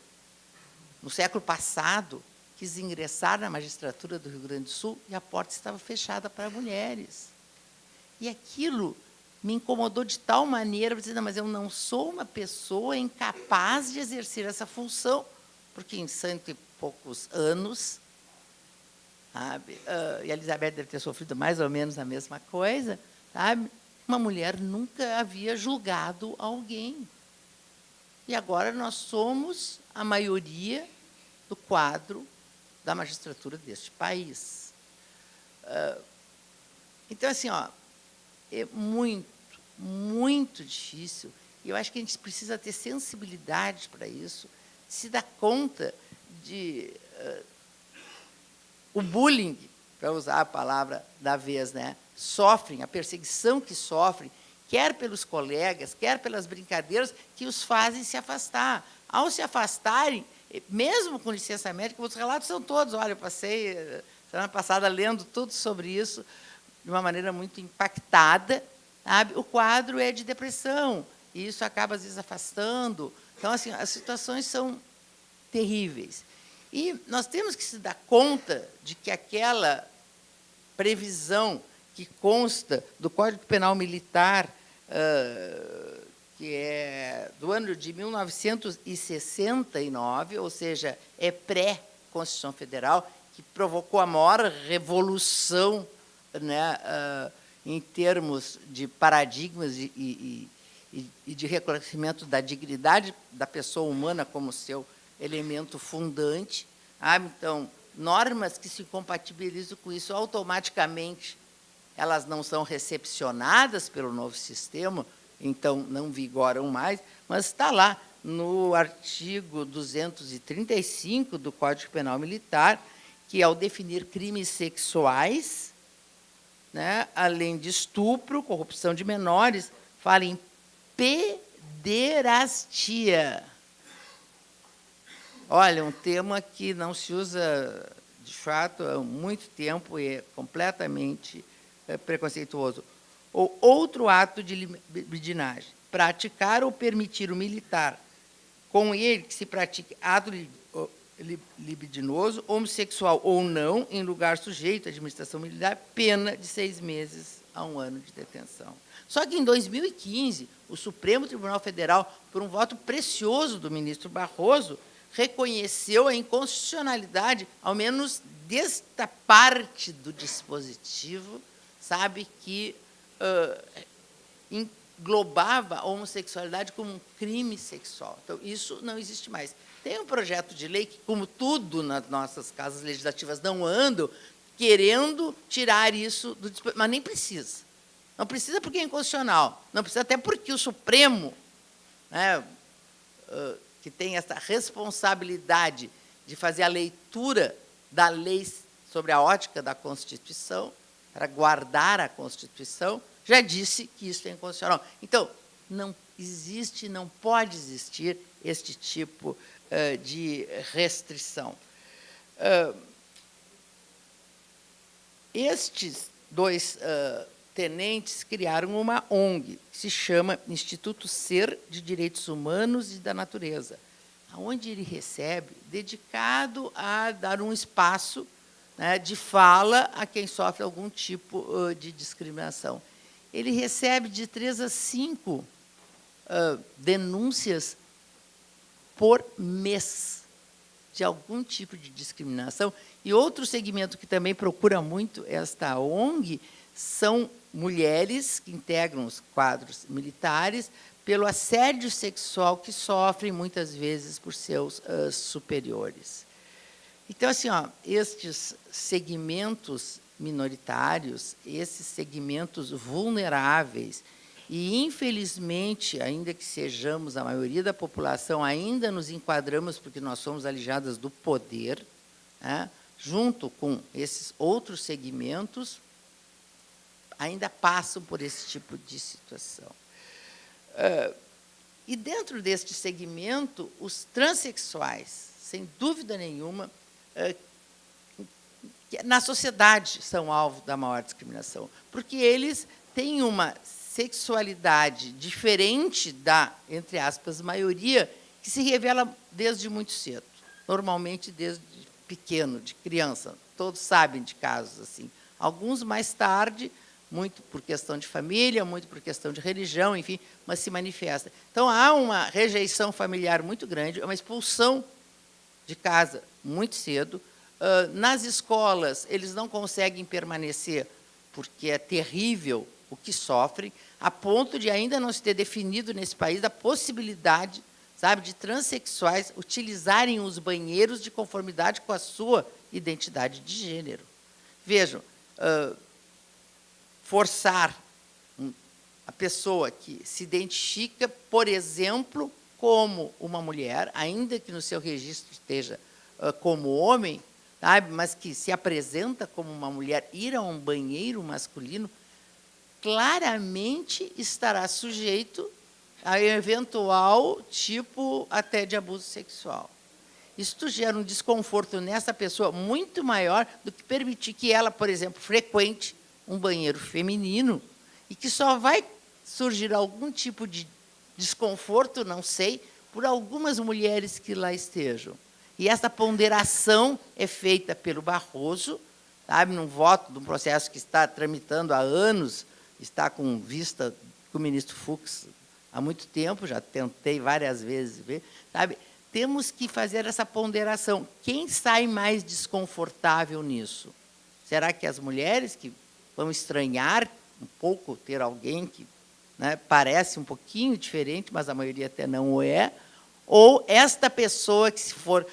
no século passado, quis ingressar na magistratura do Rio Grande do Sul e a porta estava fechada para mulheres. E aquilo me incomodou de tal maneira, eu disse, não, mas eu não sou uma pessoa incapaz de exercer essa função, porque em 100 e poucos anos sabe? E a Elizabeth deve ter sofrido mais ou menos a mesma coisa, sabe? Uma mulher nunca havia julgado alguém. E agora nós somos a maioria do quadro da magistratura deste país. Então, assim, ó, é muito, muito difícil, e eu acho que a gente precisa ter sensibilidade para isso, se dar conta de o bullying, para usar a palavra da vez, né? Sofrem, a perseguição que sofrem, quer pelos colegas, quer pelas brincadeiras que os fazem se afastar. Ao se afastarem, mesmo com licença médica, os relatos são todos. Olha, eu passei semana passada lendo tudo sobre isso, de uma maneira muito impactada, sabe? O quadro é de depressão, e isso acaba, às vezes, afastando. Então, assim, as situações são terríveis. E nós temos que se dar conta de que aquela previsão que consta do Código Penal Militar, que é do ano de 1969, ou seja, é pré-Constituição Federal, que provocou a maior revolução, né, em termos de paradigmas e de reconhecimento da dignidade da pessoa humana como seu elemento fundante. Então, normas que se compatibilizam com isso, automaticamente, elas não são recepcionadas pelo novo sistema, então não vigoram mais, mas está lá no artigo 235 do Código Penal Militar, que, ao definir crimes sexuais, né, além de estupro, corrupção de menores, fala em pederastia. Olha, um tema que não se usa, de fato, há muito tempo e é completamente preconceituoso. Ou outro ato de libidinagem, praticar ou permitir o militar, com ele que se pratique ato libidinoso, homossexual ou não, em lugar sujeito à administração militar, pena de 6 meses a 1 ano de detenção. Só que, em 2015, o Supremo Tribunal Federal, por um voto precioso do ministro Barroso, reconheceu a inconstitucionalidade, ao menos desta parte do dispositivo, sabe, que englobava a homossexualidade como um crime sexual. Então, isso não existe mais. Tem um projeto de lei que, como tudo nas nossas casas legislativas, não andam, querendo tirar isso do dispositivo, mas nem precisa. Não precisa porque é inconstitucional, não precisa até porque o Supremo, né, que tem essa responsabilidade de fazer a leitura da lei sobre a ótica da Constituição, para guardar a Constituição, já disse que isso é inconstitucional. Então, não existe, não pode existir este tipo de restrição. Estes dois tenentes criaram uma ONG, que se chama Instituto Ser de Direitos Humanos e da Natureza, onde ele recebe, dedicado a dar um espaço, né, de fala a quem sofre algum tipo de discriminação. Ele recebe de 3 a 5 denúncias por mês de algum tipo de discriminação. E outro segmento que também procura muito esta ONG são mulheres que integram os quadros militares pelo assédio sexual que sofrem, muitas vezes, por seus superiores. Então, assim, ó, estes segmentos minoritários, esses segmentos vulneráveis, e, infelizmente, ainda que sejamos a maioria da população, ainda nos enquadramos porque nós somos alijadas do poder, né, junto com esses outros segmentos, ainda passam por esse tipo de situação. E, dentro deste segmento, os transexuais, sem dúvida nenhuma, na sociedade são alvo da maior discriminação, porque eles têm uma sexualidade diferente da, entre aspas, maioria, que se revela desde muito cedo, normalmente desde pequeno, de criança. Todos sabem de casos assim. Alguns mais tarde, muito por questão de família, muito por questão de religião, enfim, mas se manifesta. Então, há uma rejeição familiar muito grande, uma expulsão de casa muito cedo, Nas escolas, eles não conseguem permanecer, porque é terrível o que sofrem, a ponto de ainda não se ter definido nesse país a possibilidade, sabe, de transexuais utilizarem os banheiros de conformidade com a sua identidade de gênero. Vejam, forçar a pessoa que se identifica, por exemplo, como uma mulher, ainda que no seu registro esteja como homem, sabe, mas que se apresenta como uma mulher, ir a um banheiro masculino, claramente estará sujeito a eventual tipo até de abuso sexual. Isto gera um desconforto nessa pessoa muito maior do que permitir que ela, por exemplo, frequente um banheiro feminino e que só vai surgir algum tipo de desconforto, não sei, por algumas mulheres que lá estejam. E essa ponderação é feita pelo Barroso, sabe, num voto de um processo que está tramitando há anos, está com vista com o ministro Fux há muito tempo, já tentei várias vezes ver, sabe? Temos que fazer essa ponderação. Quem sai mais desconfortável nisso? Será que as mulheres que vão estranhar um pouco ter alguém que, né, parece um pouquinho diferente, mas a maioria até não o é, ou esta pessoa que, se for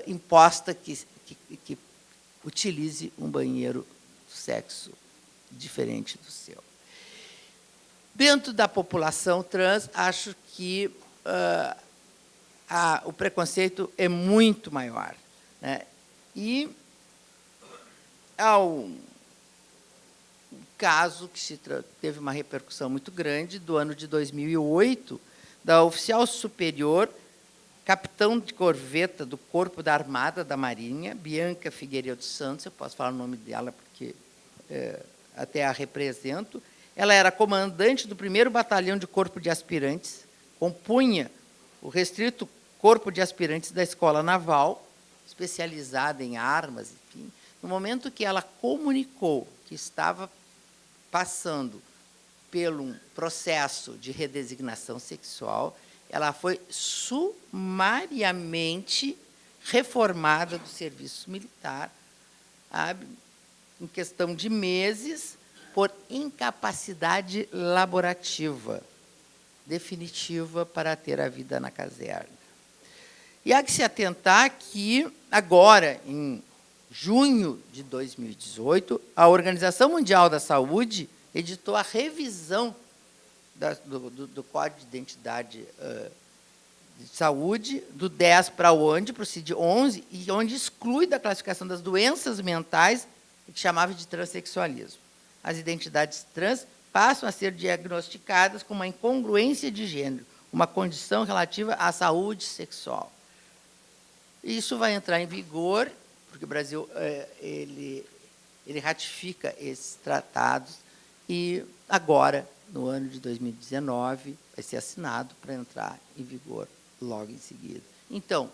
imposta, que utilize um banheiro do sexo diferente do seu? Dentro da população trans, acho que o preconceito é muito maior, né? E há um caso que teve uma repercussão muito grande, do ano de 2008, da oficial superior, capitão de corveta do Corpo da Armada da Marinha, Bianca Figueiredo Santos, eu posso falar o nome dela porque até a represento. Ela era comandante do 1º Batalhão de Corpo de Aspirantes, compunha o restrito Corpo de Aspirantes da Escola Naval, especializada em armas, enfim. No momento que ela comunicou que estava passando por um processo de redesignação sexual, ela foi sumariamente reformada do serviço militar, sabe, em questão de meses, por incapacidade laborativa definitiva para ter a vida na caserna. E há que se atentar que, agora, em junho de 2018, a Organização Mundial da Saúde editou a revisão do Código de Identidade de Saúde, do 10 para onde, para o CID-11, e onde exclui da classificação das doenças mentais o que chamava de transexualismo. As identidades trans passam a ser diagnosticadas com uma incongruência de gênero, uma condição relativa à saúde sexual. Isso vai entrar em vigor, porque o Brasil ele ratifica esses tratados, e agora, no ano de 2019, vai ser assinado para entrar em vigor logo em seguida. Então,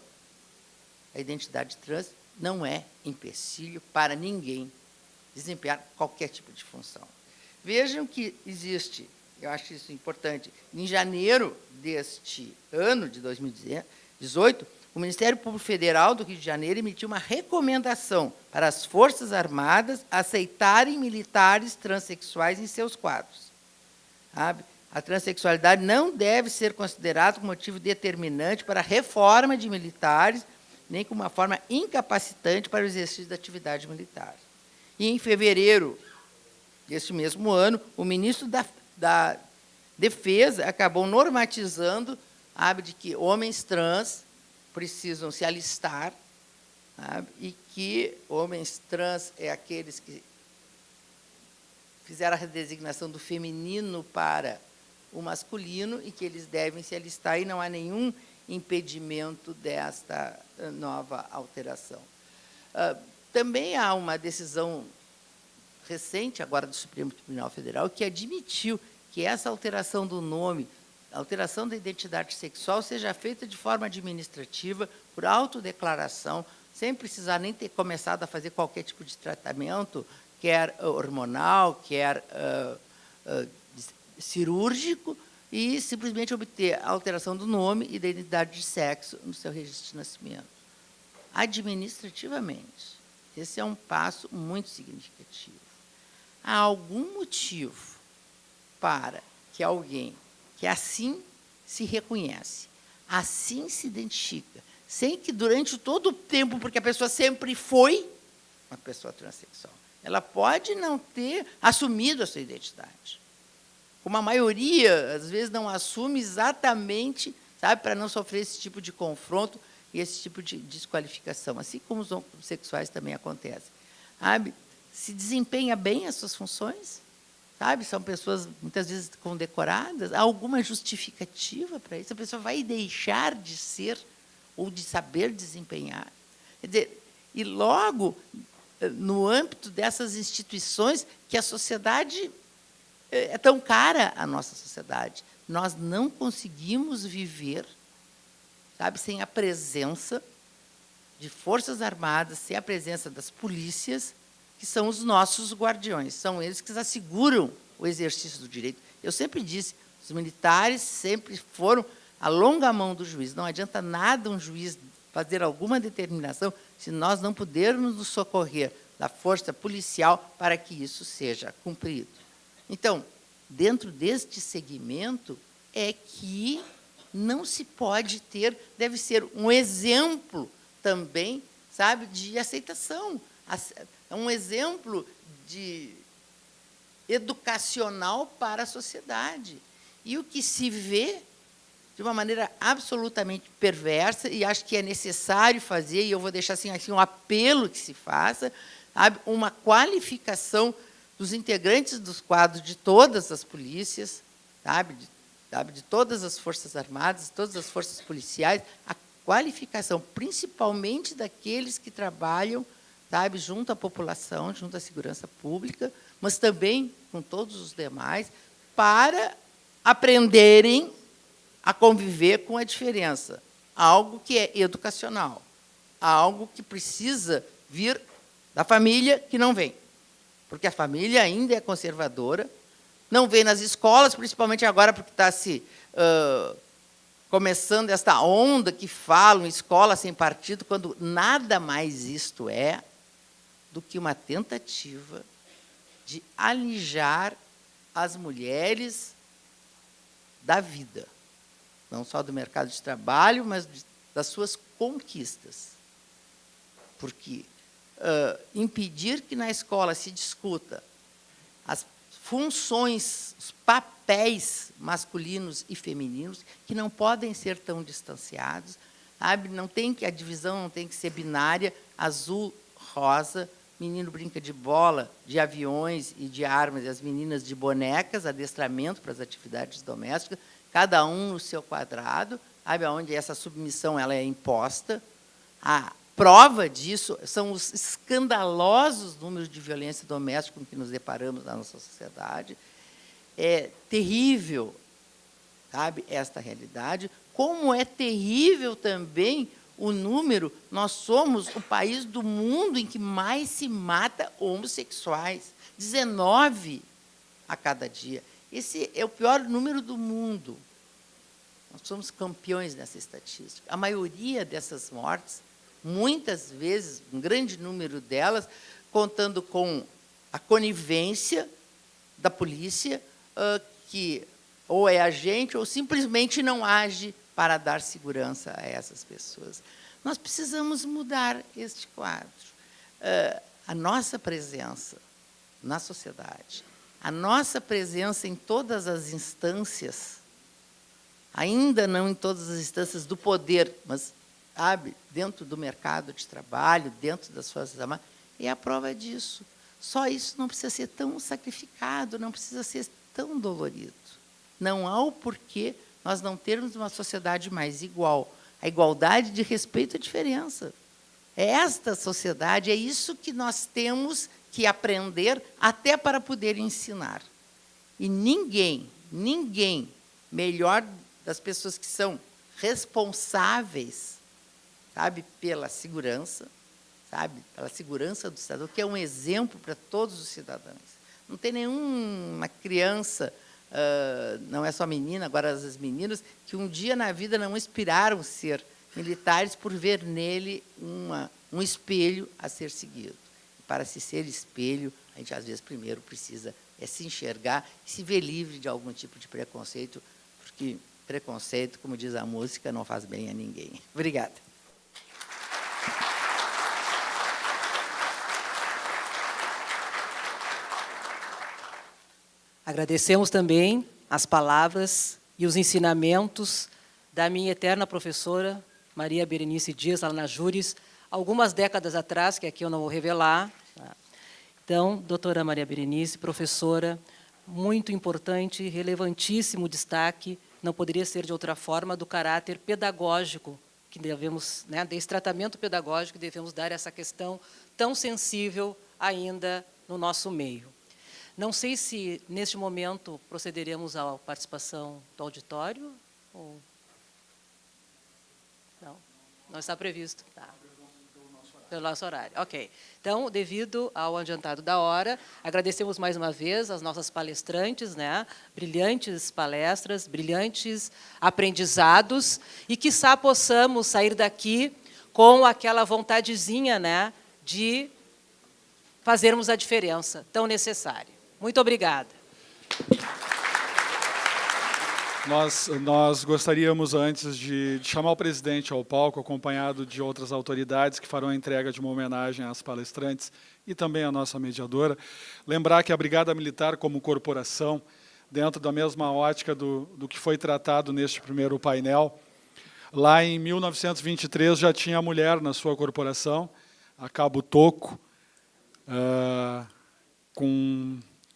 a identidade trans não é empecilho para ninguém desempenhar qualquer tipo de função. Vejam que existe, eu acho isso importante, em janeiro deste ano, de 2018, o Ministério Público Federal do Rio de Janeiro emitiu uma recomendação para as Forças Armadas aceitarem militares transexuais em seus quadros. Sabe? A transexualidade não deve ser considerada como motivo determinante para a reforma de militares, nem como uma forma incapacitante para o exercício da atividade militar. E, em fevereiro deste mesmo ano, o ministro da Defesa acabou normatizando, sabe, de que homens trans precisam se alistar, sabe, e que homens trans é aqueles que fizeram a redesignação do feminino para o masculino e que eles devem se alistar, e não há nenhum impedimento desta nova alteração. Também há uma decisão recente, agora do Supremo Tribunal Federal, que admitiu que essa alteração do nome, a alteração da identidade sexual, seja feita de forma administrativa, por autodeclaração, sem precisar nem ter começado a fazer qualquer tipo de tratamento, quer hormonal, quer cirúrgico, e simplesmente obter a alteração do nome e da identidade de sexo no seu registro de nascimento. Administrativamente. Esse é um passo muito significativo. Há algum motivo para que alguém que assim se reconhece, assim se identifica, sem que durante todo o tempo, porque a pessoa sempre foi uma pessoa transexual, ela pode não ter assumido a sua identidade. Como a maioria, às vezes, não assume exatamente, sabe, para não sofrer esse tipo de confronto e esse tipo de desqualificação, assim como os homossexuais também acontece. Sabe? Se desempenha bem as suas funções, sabe? São pessoas, muitas vezes, condecoradas. Há alguma justificativa para isso? A pessoa vai deixar de ser ou de saber desempenhar? Quer dizer, e logo, no âmbito dessas instituições, que a sociedade é tão cara à nossa sociedade, nós não conseguimos viver, sabe, sem a presença de forças armadas, sem a presença das polícias, que são os nossos guardiões, são eles que asseguram o exercício do direito. Eu sempre disse, os militares sempre foram a longa mão do juiz. Não adianta nada um juiz fazer alguma determinação se nós não pudermos nos socorrer da força policial para que isso seja cumprido. Então, dentro deste segmento, é que não se pode ter, deve ser um exemplo também, sabe, de aceitação, um exemplo de educacional para a sociedade. E o que se vê de uma maneira absolutamente perversa, e acho que é necessário fazer, e eu vou deixar assim um apelo que se faça, sabe, uma qualificação dos integrantes dos quadros de todas as polícias, sabe, de todas as forças armadas, todas as forças policiais, a qualificação, principalmente daqueles que trabalham, sabe, junto à população, junto à segurança pública, mas também com todos os demais, para aprenderem a conviver com a diferença. Algo que é educacional, algo que precisa vir da família, que não vem. Porque a família ainda é conservadora, não vem nas escolas, principalmente agora porque está se começando esta onda que falam escola sem partido, quando nada mais isto é do que uma tentativa de alijar as mulheres da vida, não só do mercado de trabalho, mas das suas conquistas. Porque impedir que na escola se discuta as funções, os papéis masculinos e femininos, que não podem ser tão distanciados, sabe? Não tem que, a divisão não tem que ser binária, azul, rosa, menino brinca de bola, de aviões e de armas, e as meninas de bonecas, adestramento para as atividades domésticas, cada um no seu quadrado, sabe, onde essa submissão ela é imposta. A prova disso são os escandalosos números de violência doméstica com que nos deparamos na nossa sociedade. É terrível, sabe, esta realidade, como é terrível também o número. Nós somos o país do mundo em que mais se mata homossexuais, 19 a cada dia. Esse é o pior número do mundo. Nós somos campeões nessa estatística. A maioria dessas mortes, muitas vezes, um grande número delas, contando com a conivência da polícia, que ou é agente ou simplesmente não age para dar segurança a essas pessoas. Nós precisamos mudar este quadro. A nossa presença na sociedade, a nossa presença em todas as instâncias, ainda não em todas as instâncias do poder, mas, sabe, dentro do mercado de trabalho, dentro das Forças Armadas, é a prova disso. Só isso não precisa ser tão sacrificado, não precisa ser tão dolorido. Não há o porquê nós não termos uma sociedade mais igual. A igualdade de respeito à diferença. Esta sociedade, é isso que nós temos que aprender até para poder ensinar. E ninguém melhor das pessoas que são responsáveis, sabe, pela segurança, sabe, pela segurança do cidadão, que é um exemplo para todos os cidadãos. Não tem nenhuma criança, não é só menina, agora as meninas, que um dia na vida não aspiraram ser militares por ver nele uma um espelho a ser seguido. Para se ser espelho, a gente, às vezes, primeiro precisa se enxergar e se ver livre de algum tipo de preconceito, porque preconceito, como diz a música, não faz bem a ninguém. Obrigada. Agradecemos também as palavras e os ensinamentos da minha eterna professora, Maria Berenice Dias, lá na Júris, algumas décadas atrás, que aqui eu não vou revelar. Então, doutora Maria Berenice, professora, muito importante, relevantíssimo destaque, não poderia ser de outra forma, do caráter pedagógico que devemos, desse tratamento pedagógico que devemos dar a essa questão tão sensível ainda no nosso meio. Não sei se, neste momento, procederemos à participação do auditório, ou... Não está previsto. Tá. Pelo nosso horário. Ok. Então, devido ao adiantado da hora, agradecemos mais uma vez as nossas palestrantes, brilhantes palestras, brilhantes aprendizados, e quiçá possamos sair daqui com aquela vontadezinha, de fazermos a diferença tão necessária. Muito obrigada. Nós gostaríamos, antes de chamar o presidente ao palco, acompanhado de outras autoridades que farão a entrega de uma homenagem às palestrantes e também à nossa mediadora, lembrar que a Brigada Militar, como corporação, dentro da mesma ótica do que foi tratado neste primeiro painel, lá em 1923 já tinha mulher na sua corporação, a Cabo Toco,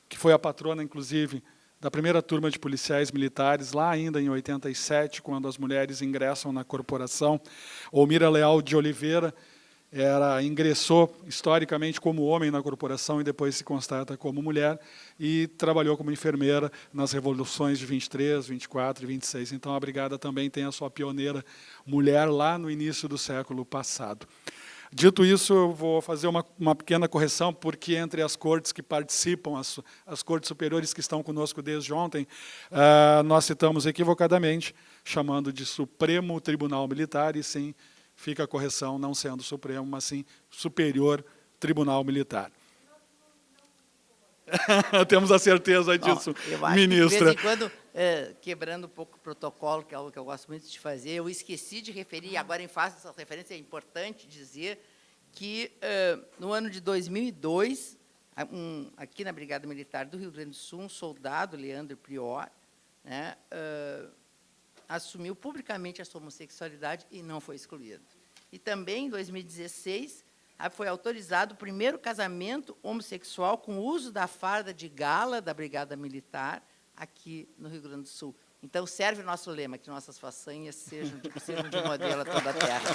que foi a patrona, inclusive, da primeira turma de policiais militares, lá ainda em 87, quando as mulheres ingressam na corporação. Olmira Leal de Oliveira ingressou historicamente como homem na corporação e depois se constata como mulher, e trabalhou como enfermeira nas revoluções de 23, 24 e 26. Então, a Brigada também tem a sua pioneira mulher lá no início do século passado. Dito isso, eu vou fazer uma pequena correção, porque entre as cortes que participam, as cortes superiores que estão conosco desde ontem, nós citamos equivocadamente, chamando de Supremo Tribunal Militar, e sim, fica a correção, não sendo Supremo, mas sim Superior Tribunal Militar. Temos a certeza disso, eu acho ministra. Que, de vez em quando, quebrando um pouco o protocolo, que é algo que eu gosto muito de fazer, eu esqueci de referir, e agora em face dessa referência é importante dizer que, no ano de 2002, aqui na Brigada Militar do Rio Grande do Sul, um soldado, Leandro Prior, assumiu publicamente a sua homossexualidade e não foi excluído. E também, em 2016, foi autorizado o primeiro casamento homossexual com o uso da farda de gala da Brigada Militar aqui no Rio Grande do Sul. Então, serve o nosso lema, que nossas façanhas sejam de modelo a toda a terra.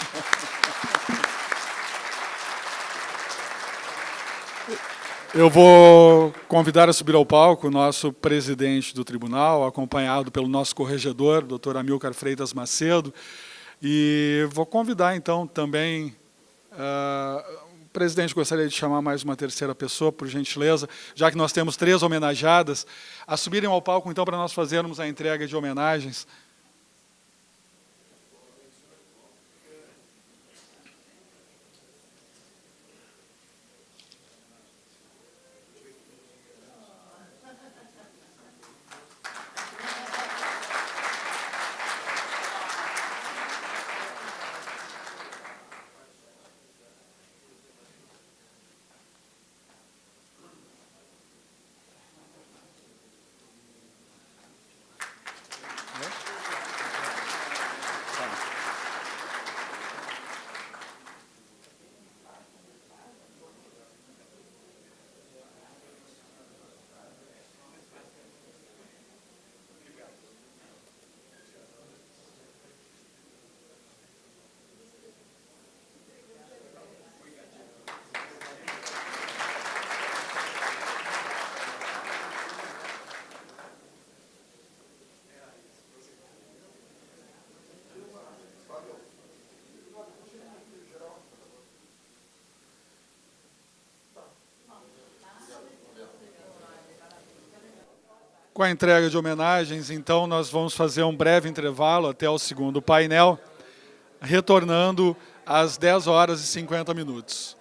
Eu vou convidar a subir ao palco o nosso presidente do tribunal, acompanhado pelo nosso corregedor, doutor Amilcar Freitas Macedo, e vou convidar, então, também... o presidente gostaria de chamar mais uma terceira pessoa, por gentileza, já que nós temos 3 homenageadas, a subirem ao palco, então, para nós fazermos a entrega de homenagens. Com a entrega de homenagens, então, nós vamos fazer um breve intervalo até o segundo painel, retornando às 10 horas e 50 minutos.